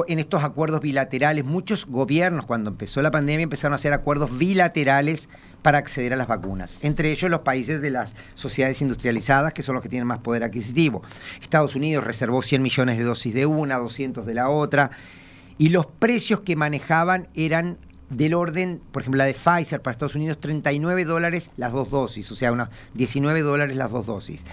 en estos acuerdos bilaterales. Muchos gobiernos, cuando empezó la pandemia, empezaron a hacer acuerdos bilaterales para acceder a las vacunas. Entre ellos los países de las sociedades industrializadas, que son los que tienen más poder adquisitivo. Estados Unidos reservó 100 millones de dosis de una, 200 de la otra, y los precios que manejaban eran del orden, por ejemplo, la de Pfizer para Estados Unidos, $39 las dos dosis, o sea, unos $19 las dos dosis.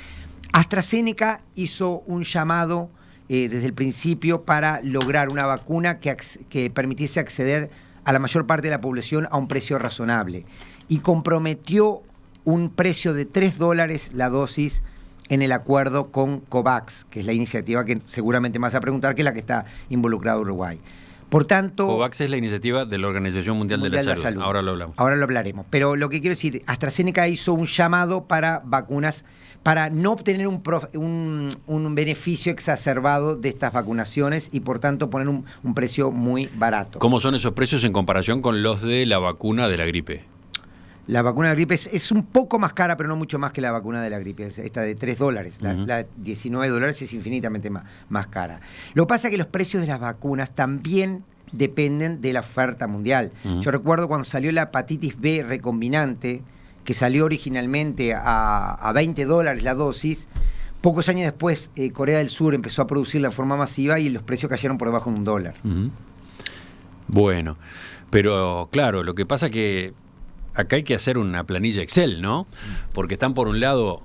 AstraZeneca hizo un llamado desde el principio para lograr una vacuna que permitiese acceder a la mayor parte de la población a un precio razonable, y comprometió un precio de $3 la dosis en el acuerdo con COVAX, que es la iniciativa que seguramente me vas a preguntar, que es la que está involucrado Uruguay. Por tanto, COVAX es la iniciativa de la Organización Mundial de la Salud. Ahora lo hablamos. Ahora lo hablaremos. Pero lo que quiero decir, AstraZeneca hizo un llamado para vacunas, para no obtener un beneficio exacerbado de estas vacunaciones y por tanto poner un precio muy barato. ¿Cómo son esos precios en comparación con los de la vacuna de la gripe? La vacuna de la gripe es un poco más cara, pero no mucho más que la vacuna de la gripe. Esta de $3. La $19 es infinitamente más cara. Lo que pasa es que los precios de las vacunas también dependen de la oferta mundial. Yo recuerdo cuando salió la hepatitis B recombinante, que salió originalmente a $20 la dosis. Pocos años después, Corea del Sur empezó a producirla de forma masiva y los precios cayeron por debajo de $1. Bueno, pero claro, lo que pasa es que acá hay que hacer una planilla Excel, ¿no? Porque están por un lado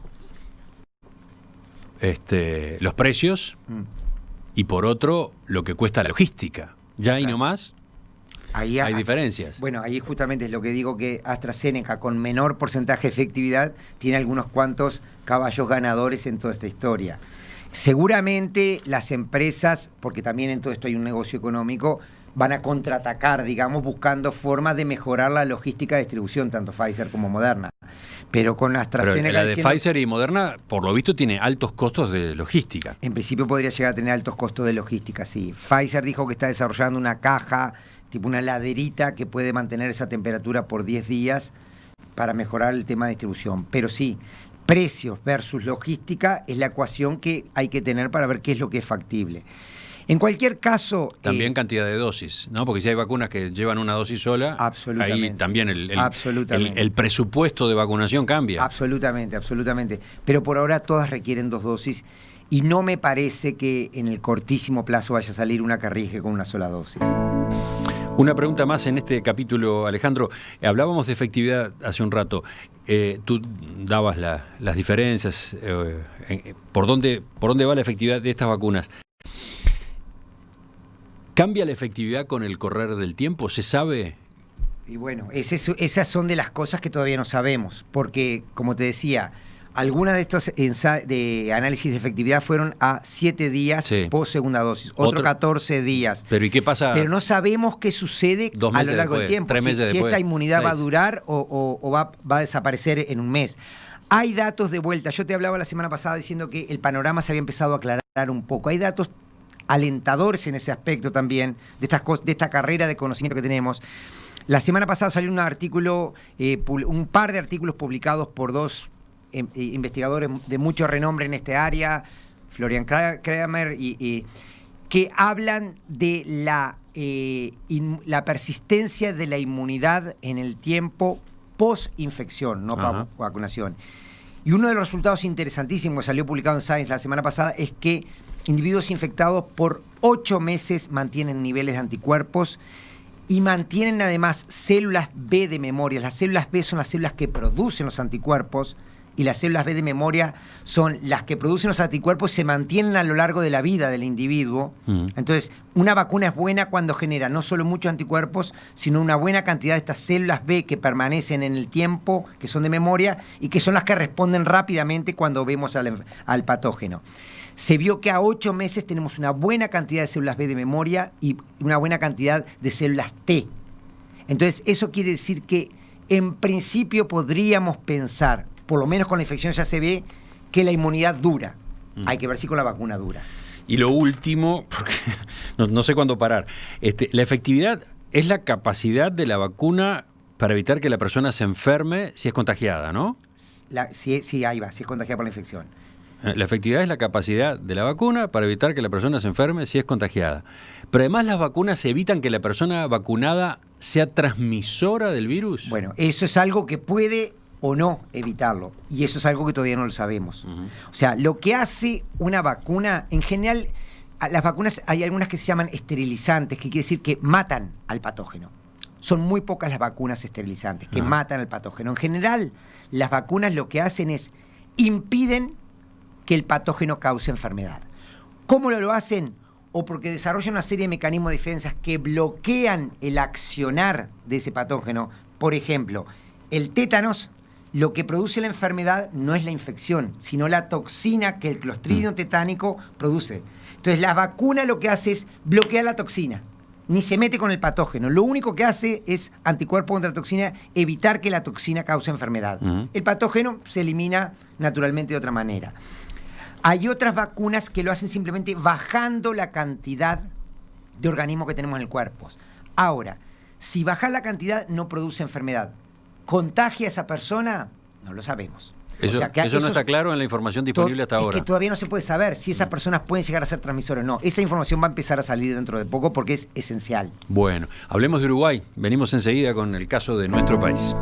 los precios y por otro lo que cuesta la logística. Ya ahí nomás hay diferencias. Bueno, ahí justamente es lo que digo, que AstraZeneca con menor porcentaje de efectividad tiene algunos cuantos caballos ganadores en toda esta historia. Seguramente las empresas, porque también en todo esto hay un negocio económico, van a contraatacar, digamos, buscando formas de mejorar la logística de distribución, tanto Pfizer como Moderna. Pero con AstraZeneca... Pero la de Pfizer y Moderna, por lo visto, tiene altos costos de logística. En principio podría llegar a tener altos costos de logística, sí. Pfizer dijo que está desarrollando una caja, tipo una laderita, que puede mantener esa temperatura por 10 días para mejorar el tema de distribución. Pero sí, precios versus logística es la ecuación que hay que tener para ver qué es lo que es factible. En cualquier caso... También cantidad de dosis, ¿no? Porque si hay vacunas que llevan una dosis sola, ahí también el presupuesto de vacunación cambia. Absolutamente. Pero por ahora todas requieren 2 dosis y no me parece que en el cortísimo plazo vaya a salir una que arriesgue con una sola dosis. Una pregunta más en este capítulo, Alejandro. Hablábamos de efectividad hace un rato. Tú dabas las diferencias, por dónde va la efectividad de estas vacunas. ¿Cambia la efectividad con el correr del tiempo? ¿Se sabe? Y bueno, esas son de las cosas que todavía no sabemos, porque, como te decía, algunas de estos de análisis de efectividad fueron a 7 días post segunda dosis, otro 14 días. ¿Pero y qué pasa? Pero no sabemos qué sucede a lo largo del tiempo, 3 meses si después, esta inmunidad 6. va a durar o va a desaparecer en un mes. Hay datos de vuelta. Yo te hablaba la semana pasada diciendo que el panorama se había empezado a aclarar un poco. Hay datos alentadores en ese aspecto también, de esta carrera de conocimiento que tenemos. La semana pasada salió un artículo, un par de artículos publicados por 2 investigadores de mucho renombre en este área, Florian Kramer, que hablan de la persistencia de la inmunidad en el tiempo post-infección, no vacunación. Y uno de los resultados interesantísimos que salió publicado en Science la semana pasada es que individuos infectados por 8 meses mantienen niveles de anticuerpos y mantienen además células B de memoria. Las células B son las células que producen los anticuerpos y las células B de memoria son las que producen los anticuerpos, se mantienen a lo largo de la vida del individuo. Entonces, una vacuna es buena cuando genera no solo muchos anticuerpos, sino una buena cantidad de estas células B que permanecen en el tiempo, que son de memoria y que son las que responden rápidamente cuando vemos al patógeno. Se vio que a 8 meses tenemos una buena cantidad de células B de memoria y una buena cantidad de células T. Entonces, eso quiere decir que en principio podríamos pensar, por lo menos con la infección ya se ve, que la inmunidad dura. Hay que ver si con la vacuna dura. Y lo último, porque no sé cuándo parar, la efectividad es la capacidad de la vacuna para evitar que la persona se enferme si es contagiada, ¿no? Sí, ahí va, si es contagiada por la infección. La efectividad es la capacidad de la vacuna para evitar que la persona se enferme si es contagiada. Pero además las vacunas evitan que la persona vacunada sea transmisora del virus. Bueno, eso es algo que puede o no evitarlo. Y eso es algo que todavía no lo sabemos. O sea, lo que hace una vacuna, en general, las vacunas hay algunas que se llaman esterilizantes, que quiere decir que matan al patógeno. Son muy pocas las vacunas esterilizantes que matan al patógeno. En general, las vacunas lo que hacen es impiden que el patógeno cause enfermedad. ¿Cómo lo hacen? O porque desarrollan una serie de mecanismos de defensa que bloquean el accionar de ese patógeno. Por ejemplo, el tétanos, lo que produce la enfermedad no es la infección, sino la toxina que el Clostridium tetánico produce. Entonces, la vacuna lo que hace es bloquear la toxina. Ni se mete con el patógeno. Lo único que hace es anticuerpo contra la toxina, evitar que la toxina cause enfermedad. El patógeno se elimina naturalmente de otra manera. Hay otras vacunas que lo hacen simplemente bajando la cantidad de organismos que tenemos en el cuerpo. Ahora, si baja la cantidad no produce enfermedad. ¿Contagia a esa persona? No lo sabemos. Eso no está claro en la información disponible hasta ahora. Es que todavía no se puede saber si esas personas pueden llegar a ser transmisores o no. Esa información va a empezar a salir dentro de poco porque es esencial. Bueno, hablemos de Uruguay. Venimos enseguida con el caso de nuestro país.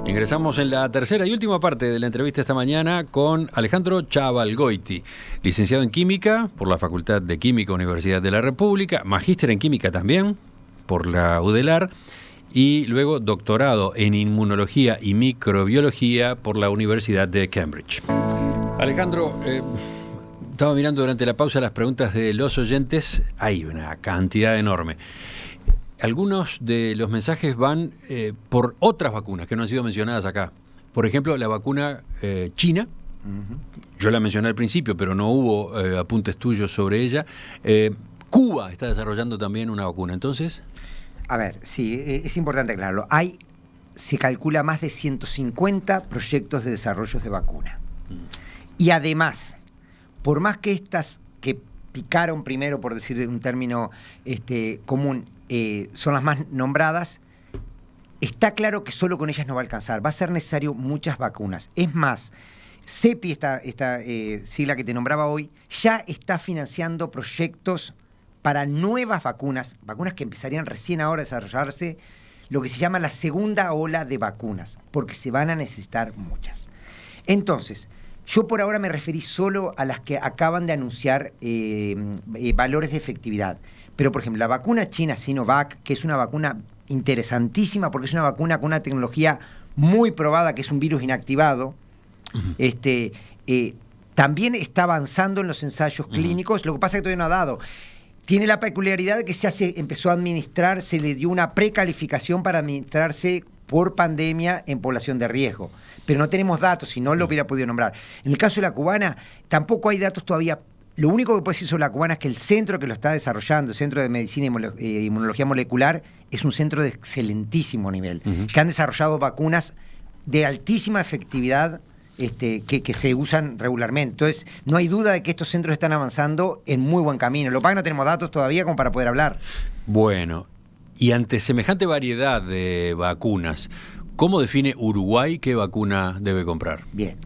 Ingresamos en la tercera y última parte de la entrevista esta mañana con Alejandro Chavalgoiti, licenciado en Química por la Facultad de Química, Universidad de la República, magíster en Química también por la UDELAR y luego doctorado en Inmunología y Microbiología por la Universidad de Cambridge. Alejandro, estaba mirando durante la pausa las preguntas de los oyentes, hay una cantidad enorme. Algunos de los mensajes van por otras vacunas que no han sido mencionadas acá. Por ejemplo, la vacuna china. Yo la mencioné al principio, pero no hubo apuntes tuyos sobre ella. Cuba está desarrollando también una vacuna. Entonces, a ver, sí, es importante aclararlo. Se calcula más de 150 proyectos de desarrollo de vacuna. Y además, por más que estas que picaron primero, por decir un término común, son las más nombradas, está claro que solo con ellas no va a alcanzar. Va a ser necesario muchas vacunas. Es más, CEPI, esta sigla que te nombraba hoy, ya está financiando proyectos para nuevas vacunas que empezarían recién ahora a desarrollarse, lo que se llama la segunda ola de vacunas, porque se van a necesitar muchas. Entonces, yo por ahora me referí solo a las que acaban de anunciar valores de efectividad. Pero, por ejemplo, la vacuna china Sinovac, que es una vacuna interesantísima porque es una vacuna con una tecnología muy probada, que es un virus inactivado, también está avanzando en los ensayos clínicos. Lo que pasa es que todavía no ha dado. Tiene la peculiaridad de que empezó a administrar, se le dio una precalificación para administrarse por pandemia en población de riesgo. Pero no tenemos datos, si no lo hubiera podido nombrar. En el caso de la cubana, tampoco hay datos todavía. Lo único que puedo decir sobre la cubana es que el centro que lo está desarrollando, el Centro de Medicina y Inmunología Molecular, es un centro de excelentísimo nivel, que han desarrollado vacunas de altísima efectividad que se usan regularmente. Entonces, no hay duda de que estos centros están avanzando en muy buen camino. Lo que pasa es que no tenemos datos todavía como para poder hablar. Bueno, y ante semejante variedad de vacunas, ¿cómo define Uruguay qué vacuna debe comprar? Bien.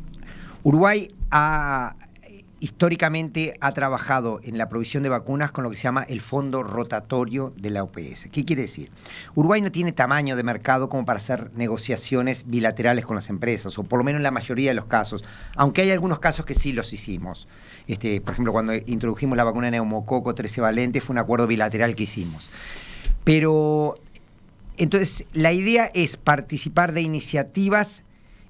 Uruguay históricamente ha trabajado en la provisión de vacunas con lo que se llama el fondo rotatorio de la OPS. ¿Qué quiere decir? Uruguay no tiene tamaño de mercado como para hacer negociaciones bilaterales con las empresas, o por lo menos en la mayoría de los casos, aunque hay algunos casos que sí los hicimos. Por ejemplo, cuando introdujimos la vacuna neumococo 13 valente fue un acuerdo bilateral que hicimos. Pero, entonces, la idea es participar de iniciativas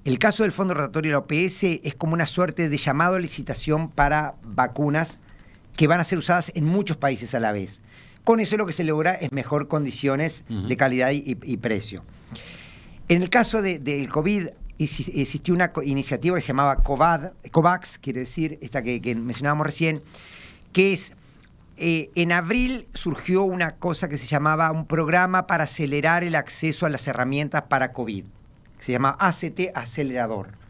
El caso del Fondo Rotatorio de la OPS es como una suerte de llamado a licitación para vacunas que van a ser usadas en muchos países a la vez. Con eso lo que se logra es mejor condiciones de calidad y precio. En el caso del COVID existió una iniciativa que se llamaba COVAX, quiere decir, esta que mencionábamos recién, que es, en abril surgió una cosa que se llamaba un programa para acelerar el acceso a las herramientas para COVID, que se llama ACT Acelerador.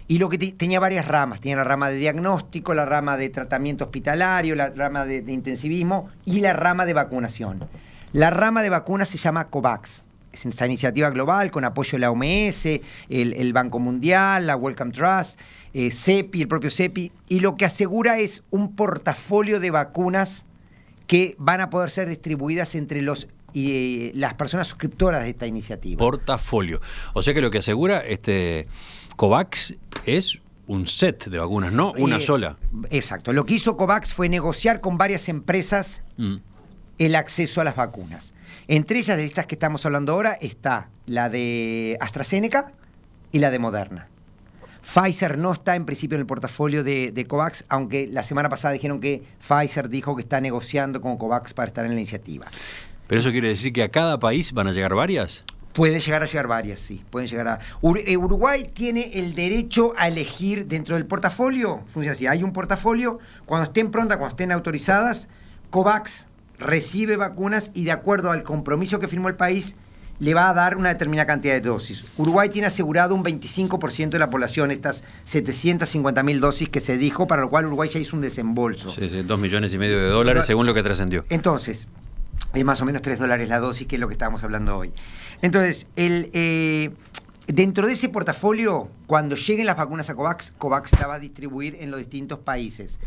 Y lo que tenía varias ramas, tenía la rama de diagnóstico, la rama de tratamiento hospitalario, la rama de intensivismo y la rama de vacunación. La rama de vacunas se llama COVAX. Es esa iniciativa global con apoyo de la OMS, el Banco Mundial, la Wellcome Trust, CEPI, el propio CEPI, y lo que asegura es un portafolio de vacunas que van a poder ser distribuidas entre las personas suscriptoras de esta iniciativa. Portafolio. O sea que lo que asegura COVAX es un set de vacunas, no una sola. Exacto. Lo que hizo COVAX fue negociar con varias empresas el acceso a las vacunas. Entre ellas, de estas que estamos hablando ahora, está la de AstraZeneca y la de Moderna. Pfizer no está en principio en el portafolio de COVAX, aunque la semana pasada dijeron que Pfizer dijo que está negociando con COVAX para estar en la iniciativa. ¿Pero eso quiere decir que a cada país van a llegar varias? Puede llegar a llegar varias, sí. Pueden llegar a... Uruguay tiene el derecho a elegir dentro del portafolio. Funciona así. Hay un portafolio. Cuando estén prontas, cuando estén autorizadas, COVAX recibe vacunas y de acuerdo al compromiso que firmó el país, le va a dar una determinada cantidad de dosis. Uruguay tiene asegurado un 25% de la población, estas 750.000 dosis que se dijo, para lo cual Uruguay ya hizo un desembolso. Sí, $2,5 millones según lo que trascendió. Entonces, es más o menos $3 la dosis, que es lo que estábamos hablando hoy. Entonces, dentro de ese portafolio, cuando lleguen las vacunas a COVAX, COVAX la va a distribuir en los distintos países.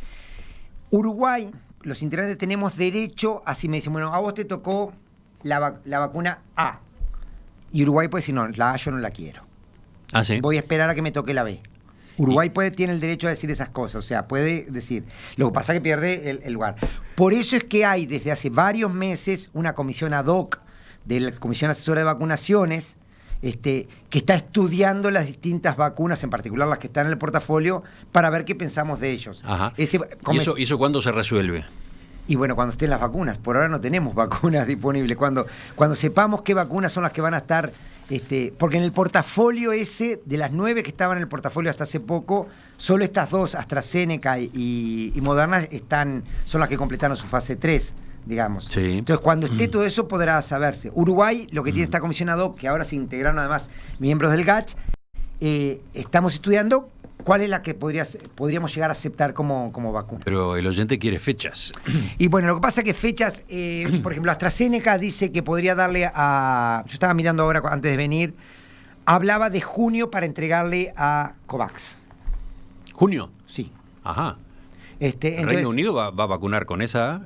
Uruguay, los integrantes tenemos derecho a, si me dicen, bueno, a vos te tocó la vacuna A. Y Uruguay puede decir, no, la A yo no la quiero. Ah, ¿sí? Voy a esperar a que me toque la B. Uruguay tiene el derecho a decir esas cosas, o sea, puede decir. Lo que pasa es que pierde el lugar. Por eso es que hay desde hace varios meses una comisión ad hoc de la Comisión Asesora de Vacunaciones, que está estudiando las distintas vacunas, en particular las que están en el portafolio, para ver qué pensamos de ellos. Ajá. ¿Y eso cuándo se resuelve? Y bueno, cuando estén las vacunas. Por ahora no tenemos vacunas disponibles. Cuando sepamos qué vacunas son las que van a estar... porque en el portafolio ese, de las 9 que estaban en el portafolio hasta hace poco, solo estas dos, AstraZeneca y Moderna, son las que completaron su fase 3, digamos. Sí. Entonces, cuando esté todo eso, podrá saberse. Uruguay, lo que tiene esta comisión ad hoc, que ahora se integraron además miembros del GACH, estamos estudiando cuál es la que podríamos llegar a aceptar como vacuna. Pero el oyente quiere fechas. Y bueno, lo que pasa es que fechas, por ejemplo, AstraZeneca dice que podría darle a... Yo estaba mirando ahora antes de venir, hablaba de junio para entregarle a COVAX. ¿Junio? Sí. Ajá. Entonces, Reino Unido va a vacunar con esa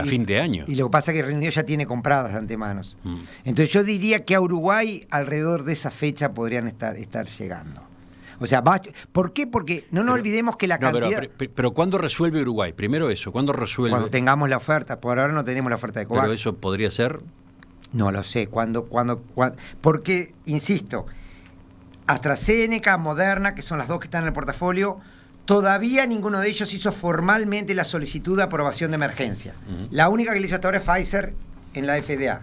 a fin de año. Y lo que pasa es que Reino Unido ya tiene compradas de antemano. Entonces yo diría que a Uruguay alrededor de esa fecha podrían estar llegando. O sea, ¿por qué? Porque no nos olvidemos que la cantidad... Pero ¿cuándo resuelve Uruguay? Primero eso, ¿cuándo resuelve? Cuando tengamos la oferta. Por ahora no tenemos la oferta de COVAX. ¿Pero eso podría ser? No lo sé. ¿Cuándo? Porque, insisto, AstraZeneca, Moderna, que son las dos que están en el portafolio, todavía ninguno de ellos hizo formalmente la solicitud de aprobación de emergencia. La única que le hizo hasta ahora es Pfizer en la FDA.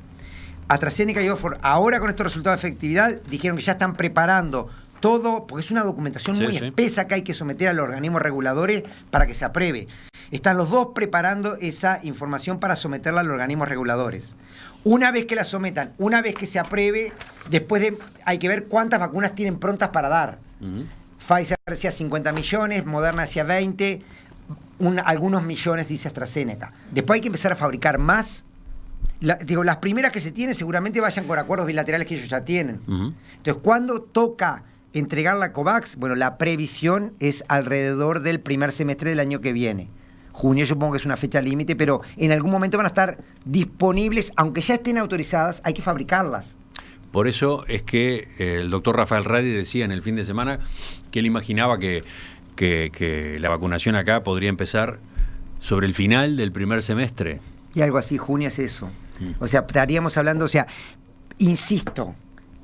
AstraZeneca y Oxford, ahora con estos resultados de efectividad, dijeron que ya están preparando todo, porque es una documentación muy espesa que hay que someter a los organismos reguladores para que se apruebe. Están los dos preparando esa información para someterla a los organismos reguladores. Una vez que la sometan, una vez que se apruebe, hay que ver cuántas vacunas tienen prontas para dar. Pfizer decía 50 millones, Moderna decía 20, algunos millones dice AstraZeneca. Después hay que empezar a fabricar más. Las primeras que se tienen seguramente vayan con acuerdos bilaterales que ellos ya tienen. Entonces, ¿cuándo toca entregar la COVAX? Bueno, la previsión es alrededor del primer semestre del año que viene. Junio yo supongo que es una fecha límite, pero en algún momento van a estar disponibles, aunque ya estén autorizadas, hay que fabricarlas. Por eso es que el doctor Rafael Radi decía en el fin de semana que él imaginaba que la vacunación acá podría empezar sobre el final del primer semestre. Y algo así, junio es eso. O sea, estaríamos hablando, insisto,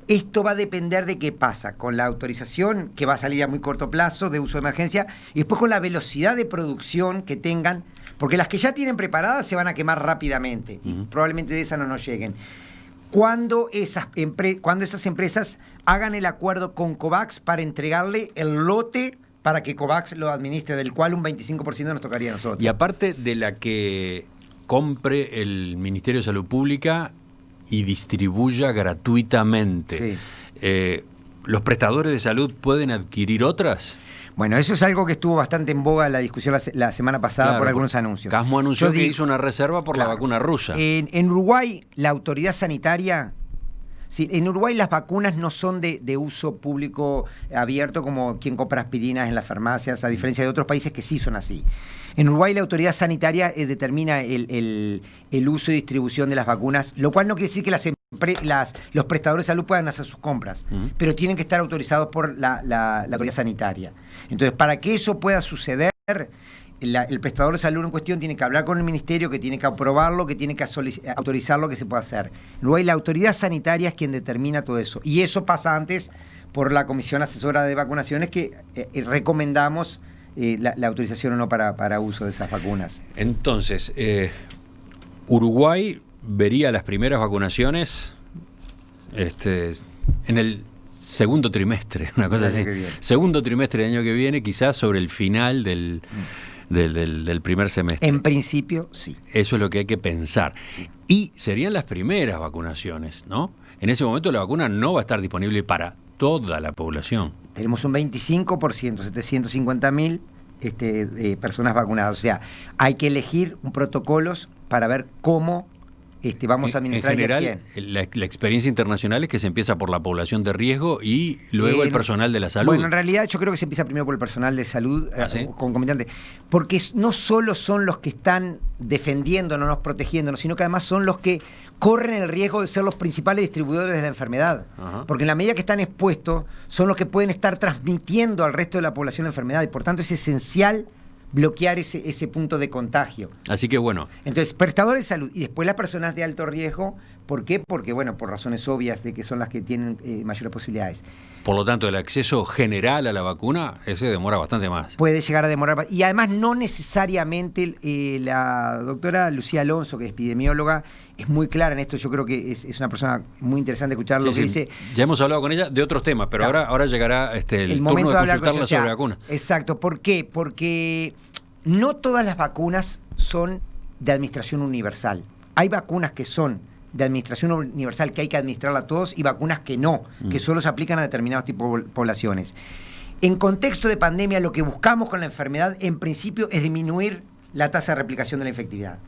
Esto va a depender de qué pasa con la autorización, que va a salir a muy corto plazo de uso de emergencia, y después con la velocidad de producción que tengan, porque las que ya tienen preparadas se van a quemar rápidamente, y probablemente de esas no nos lleguen. Cuando esas empresas hagan el acuerdo con COVAX para entregarle el lote para que COVAX lo administre, del cual un 25% nos tocaría a nosotros. Y aparte de la que compre el Ministerio de Salud Pública y distribuya gratuitamente, ¿los prestadores de salud pueden adquirir otras? Bueno, eso es algo que estuvo bastante en boga en la discusión la semana pasada por algunos anuncios. Casmo anunció que hizo una reserva por la vacuna rusa. En Uruguay, la autoridad sanitaria... Sí, en Uruguay las vacunas no son de uso público abierto como quien compra aspirinas en las farmacias, a diferencia de otros países que sí son así. En Uruguay la autoridad sanitaria determina el uso y distribución de las vacunas, lo cual no quiere decir que los prestadores de salud puedan hacer sus compras, pero tienen que estar autorizados por la autoridad sanitaria. Entonces, para que eso pueda suceder, el prestador de salud en cuestión tiene que hablar con el ministerio, que tiene que aprobarlo, que tiene que autorizarlo, que se pueda hacer. Luego la autoridad sanitaria es quien determina todo eso. Y eso pasa antes por la Comisión Asesora de Vacunaciones, que recomendamos la autorización o no para uso de esas vacunas. Entonces, Uruguay vería las primeras vacunaciones en el segundo trimestre, una cosa así. Segundo trimestre del año que viene, quizás sobre el final del primer semestre. En principio, sí. Eso es lo que hay que pensar. Sí. Y serían las primeras vacunaciones, ¿no? En ese momento la vacuna no va a estar disponible para toda la población. Tenemos un 25%, 750.000 personas vacunadas. O sea, hay que elegir protocolos para ver cómo vamos a administrar. En general, la experiencia internacional es que se empieza por la población de riesgo y luego el personal de la salud. Bueno, en realidad yo creo que se empieza primero por el personal de salud concomitante, porque no solo son los que están defendiéndonos, protegiéndonos, sino que además son los que corren el riesgo de ser los principales distribuidores de la enfermedad. Ajá. Porque en la medida que están expuestos, son los que pueden estar transmitiendo al resto de la población la enfermedad, y por tanto es esencial bloquear ese punto de contagio. Así que bueno. Entonces, prestadores de salud y después las personas de alto riesgo. ¿Por qué? Porque, bueno, por razones obvias de que son las que tienen mayores posibilidades. Por lo tanto, el acceso general a la vacuna, ese demora bastante más. Puede llegar a demorar. Y además, no necesariamente la doctora Lucía Alonso, que es epidemióloga, es muy clara en esto. Yo creo que es una persona muy interesante escuchar lo que dice. Ya hemos hablado con ella de otros temas, pero ahora llegará el momento turno de hablar consultarla sobre vacunas. Exacto. ¿Por qué? Porque no todas las vacunas son de administración universal. Hay vacunas que son de administración universal, que hay que administrarla a todos, y vacunas que no, que solo se aplican a determinados tipos de poblaciones. En contexto de pandemia, lo que buscamos con la enfermedad, en principio, es disminuir la tasa de replicación de la infectividad.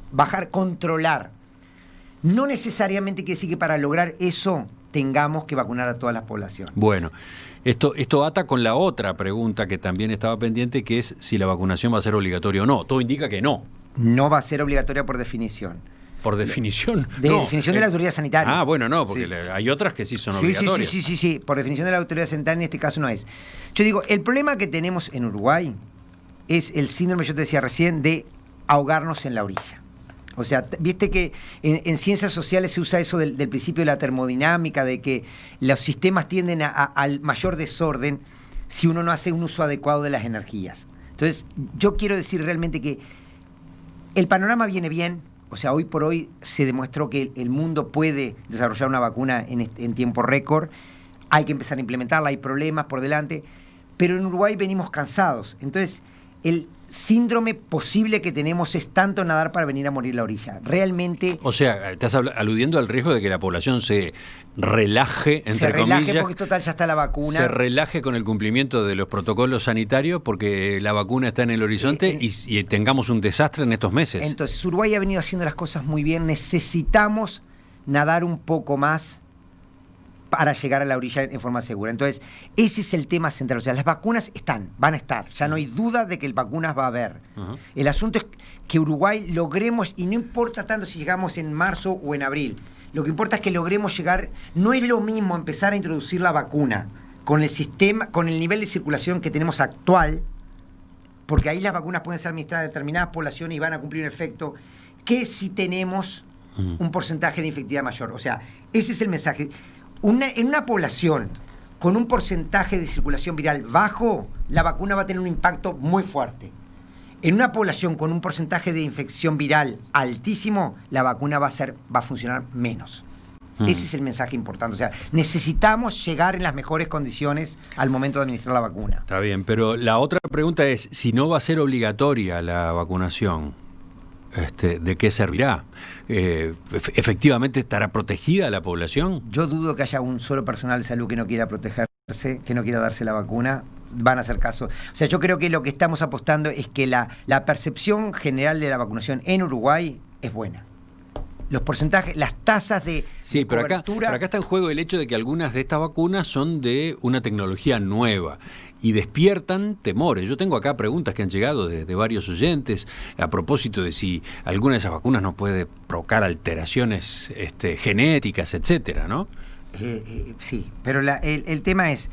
Controlar. No necesariamente quiere decir que para lograr eso tengamos que vacunar a toda la población. Bueno, esto ata con la otra pregunta que también estaba pendiente, que es si la vacunación va a ser obligatoria o no. Todo indica que no. No va a ser obligatoria por definición. ¿Por definición? Definición de la autoridad sanitaria. Ah, bueno, no, porque hay otras que sí son obligatorias. Sí. Por definición de la autoridad sanitaria, en este caso no es. Yo digo, el problema que tenemos en Uruguay es el síndrome, yo te decía recién, de ahogarnos en la orilla. O sea, viste que en ciencias sociales se usa eso del principio de la termodinámica, de que los sistemas tienden al mayor desorden si uno no hace un uso adecuado de las energías. Entonces, yo quiero decir realmente que el panorama viene bien. O sea, hoy por hoy se demostró que el mundo puede desarrollar una vacuna en tiempo récord. Hay que empezar a implementarla, hay problemas por delante. Pero en Uruguay venimos cansados. Entonces, el síndrome posible que tenemos es tanto nadar para venir a morir a la orilla. Realmente... O sea, estás aludiendo al riesgo de que la población se relaje, entre comillas. Se relaje porque total ya está la vacuna. Se relaje con el cumplimiento de los protocolos sanitarios porque la vacuna está en el horizonte y tengamos un desastre en estos meses. Entonces, Uruguay ha venido haciendo las cosas muy bien. Necesitamos nadar un poco más para llegar a la orilla en forma segura. Entonces, ese es el tema central. O sea, las vacunas van a estar. Ya no hay duda de que vacunas va a haber. Uh-huh. El asunto es que Uruguay logremos, y no importa tanto si llegamos en marzo o en abril, lo que importa es que logremos llegar. No es lo mismo empezar a introducir la vacuna con el sistema, con el nivel de circulación que tenemos actual, porque ahí las vacunas pueden ser administradas a determinadas poblaciones y van a cumplir un efecto, que si tenemos un porcentaje de infectividad mayor. O sea, ese es el mensaje. en una población con un porcentaje de circulación viral bajo, la vacuna va a tener un impacto muy fuerte. En una población con un porcentaje de infección viral altísimo, la vacuna va a funcionar menos. Ese es el mensaje importante. O sea, necesitamos llegar en las mejores condiciones al momento de administrar la vacuna. Está bien, pero la otra pregunta es, si no va a ser obligatoria la vacunación, ¿de qué servirá? ¿Efectivamente estará protegida la población? Yo dudo que haya un solo personal de salud que no quiera protegerse, que no quiera darse la vacuna. Van a hacer caso. O sea, yo creo que lo que estamos apostando es que la percepción general de la vacunación en Uruguay es buena. Los porcentajes, las tasas de cobertura... pero acá está en juego el hecho de que algunas de estas vacunas son de una tecnología nueva y despiertan temores. Yo tengo acá preguntas que han llegado de varios oyentes a propósito de si alguna de esas vacunas no puede provocar alteraciones genéticas, etcétera, ¿no? Sí, pero el tema es,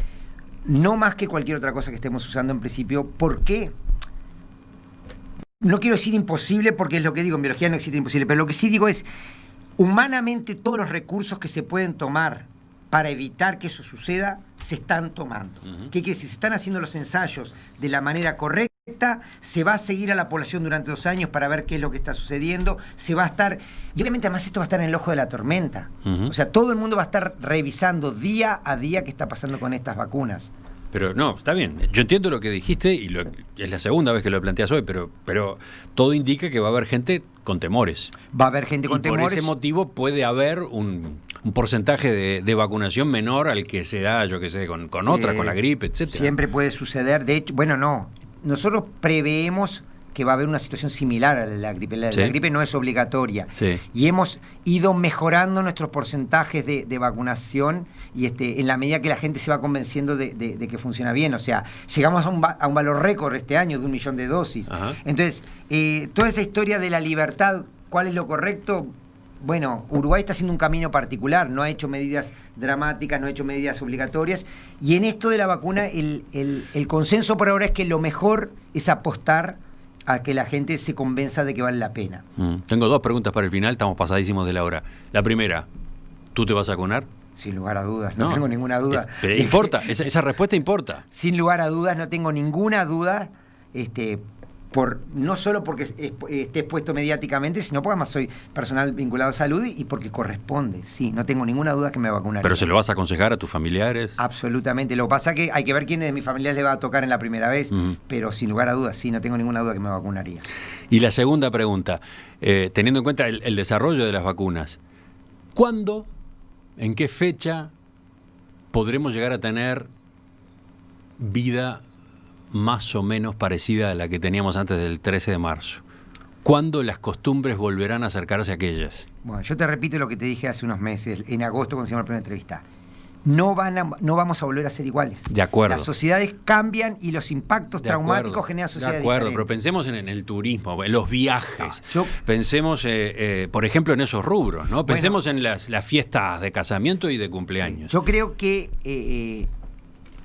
no más que cualquier otra cosa que estemos usando en principio, ¿por qué? No quiero decir imposible porque es lo que digo, en biología no existe imposible, pero lo que sí digo es, humanamente todos los recursos que se pueden tomar para evitar que eso suceda, se están tomando. ¿Qué quiere decir? Se están haciendo los ensayos de la manera correcta, se va a seguir a la población durante 2 años para ver qué es lo que está sucediendo, se va a estar, y obviamente además esto va a estar en el ojo de la tormenta. O sea, todo el mundo va a estar revisando día a día qué está pasando con estas vacunas. Pero no, está bien. Yo entiendo lo que dijiste y es la segunda vez que lo planteas hoy, pero todo indica que va a haber gente con temores. Va a haber gente con temores. Por ese motivo puede haber un porcentaje de vacunación menor al que se da, yo qué sé, con otras, con la gripe, etcétera. Siempre puede suceder. De hecho, bueno, no. Nosotros preveemos que va a haber una situación similar a la gripe. La gripe no es obligatoria. Sí. Y hemos ido mejorando nuestros porcentajes de vacunación y en la medida que la gente se va convenciendo de que funciona bien. O sea, llegamos a un valor récord este año de 1 millón de dosis. Ajá. Entonces, toda esa historia de la libertad, ¿cuál es lo correcto? Bueno, Uruguay está haciendo un camino particular, no ha hecho medidas dramáticas, no ha hecho medidas obligatorias, y en esto de la vacuna el consenso por ahora es que lo mejor es apostar a que la gente se convenza de que vale la pena. Tengo 2 preguntas para el final, estamos pasadísimos de la hora. La primera, ¿tú te vas a vacunar? Sin lugar a dudas, no tengo ninguna duda. Pero importa, esa respuesta importa. Sin lugar a dudas, no tengo ninguna duda, no solo porque esté expuesto mediáticamente, sino porque además soy personal vinculado a salud y porque corresponde. Sí, no tengo ninguna duda que me vacunaré. ¿Pero se lo vas a aconsejar a tus familiares? Absolutamente. Lo que pasa es que hay que ver quiénes de mis familiares le va a tocar en la primera vez, pero sin lugar a dudas, sí, no tengo ninguna duda que me vacunaría. Y la segunda pregunta, teniendo en cuenta el desarrollo de las vacunas, ¿cuándo, en qué fecha podremos llegar a tener vida más o menos parecida a la que teníamos antes del 13 de marzo? ¿Cuándo las costumbres volverán a acercarse a aquellas? Bueno, yo te repito lo que te dije hace unos meses, en agosto cuando hicimos la primera entrevista. No vamos a volver a ser iguales. De acuerdo. Las sociedades cambian y los impactos traumáticos generan sociedades diferentes. Pero pensemos en el turismo, en los viajes. Pensemos, por ejemplo, en esos rubros, ¿no? Pensemos en las fiestas de casamiento y de cumpleaños. Yo creo que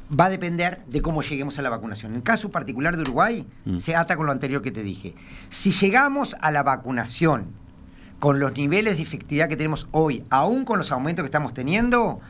va a depender de cómo lleguemos a la vacunación. En el caso particular de Uruguay, se ata con lo anterior que te dije. Si llegamos a la vacunación con los niveles de efectividad que tenemos hoy, aún con los aumentos que estamos teniendo,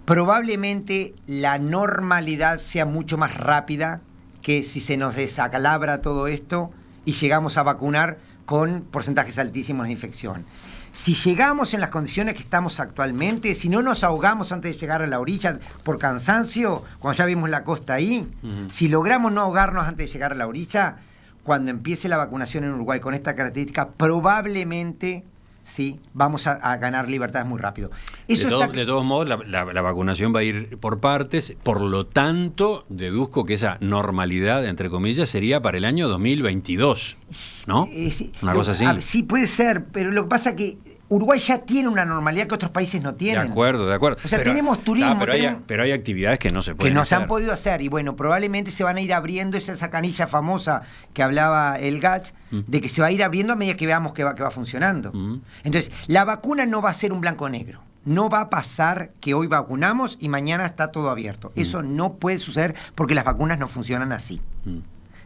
probablemente la normalidad sea mucho más rápida que si se nos desacalabra todo esto y llegamos a vacunar con porcentajes altísimos de infección. Si llegamos en las condiciones que estamos actualmente, si no nos ahogamos antes de llegar a la orilla por cansancio, cuando ya vimos la costa ahí, si logramos no ahogarnos antes de llegar a la orilla, cuando empiece la vacunación en Uruguay con esta característica, probablemente sí, vamos a ganar libertades muy rápido. De todos modos, la vacunación va a ir por partes, por lo tanto, deduzco que esa normalidad, entre comillas, sería para el año 2022, ¿no? Sí, una cosa así. Sí, puede ser, pero lo que pasa es que Uruguay ya tiene una normalidad que otros países no tienen. De acuerdo. O sea, tenemos turismo. Pero hay actividades que no se pueden que no hacer. se han podido hacer. Y bueno, probablemente se van a ir abriendo esa canilla famosa que hablaba el Gach, de que se va a ir abriendo a medida que veamos que va funcionando. Entonces, la vacuna no va a ser un blanco-negro. No va a pasar que hoy vacunamos y mañana está todo abierto. Eso no puede suceder porque las vacunas no funcionan así.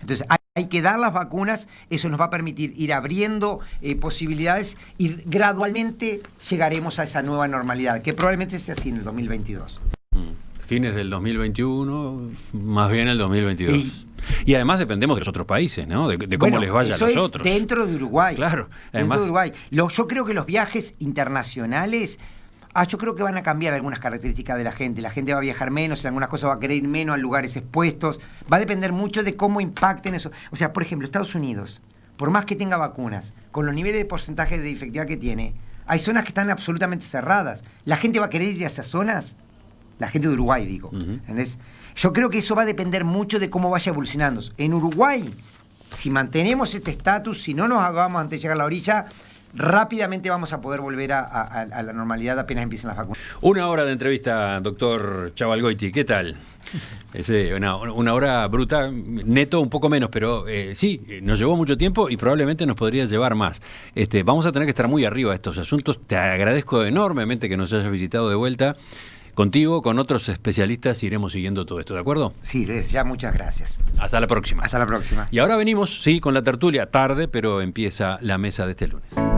Entonces, hay Hay que dar las vacunas, eso nos va a permitir ir abriendo posibilidades y gradualmente llegaremos a esa nueva normalidad, que probablemente sea así en el 2022. Fines del 2021, más bien el 2022. Y además dependemos de los otros países, ¿no? De cómo les vaya a los otros. Dentro de Uruguay. Claro. Además, dentro de Uruguay. Yo creo que los viajes internacionales... yo creo que van a cambiar algunas características de la gente. La gente va a viajar menos, en algunas cosas va a querer ir menos a lugares expuestos. Va a depender mucho de cómo impacten eso. O sea, por ejemplo, Estados Unidos, por más que tenga vacunas, con los niveles de porcentaje de efectividad que tiene, hay zonas que están absolutamente cerradas. ¿La gente va a querer ir a esas zonas? La gente de Uruguay, digo. ¿Entendés? Yo creo que eso va a depender mucho de cómo vaya evolucionando. En Uruguay, si mantenemos este estatus, si no nos hagamos antes de llegar a la orilla... rápidamente vamos a poder volver a la normalidad apenas empiecen las vacunas. 1 hora de entrevista, doctor Chavalgoiti, ¿qué tal? Una hora bruta, neto un poco menos, pero sí, nos llevó mucho tiempo y probablemente nos podría llevar más. Vamos a tener que estar muy arriba de estos asuntos. Te agradezco enormemente que nos hayas visitado de vuelta. Contigo, con otros especialistas, iremos siguiendo todo esto, ¿de acuerdo? Sí, desde ya muchas gracias. Hasta la próxima. Hasta la próxima. Y ahora venimos, sí, con la tertulia, tarde, pero empieza la mesa de este lunes.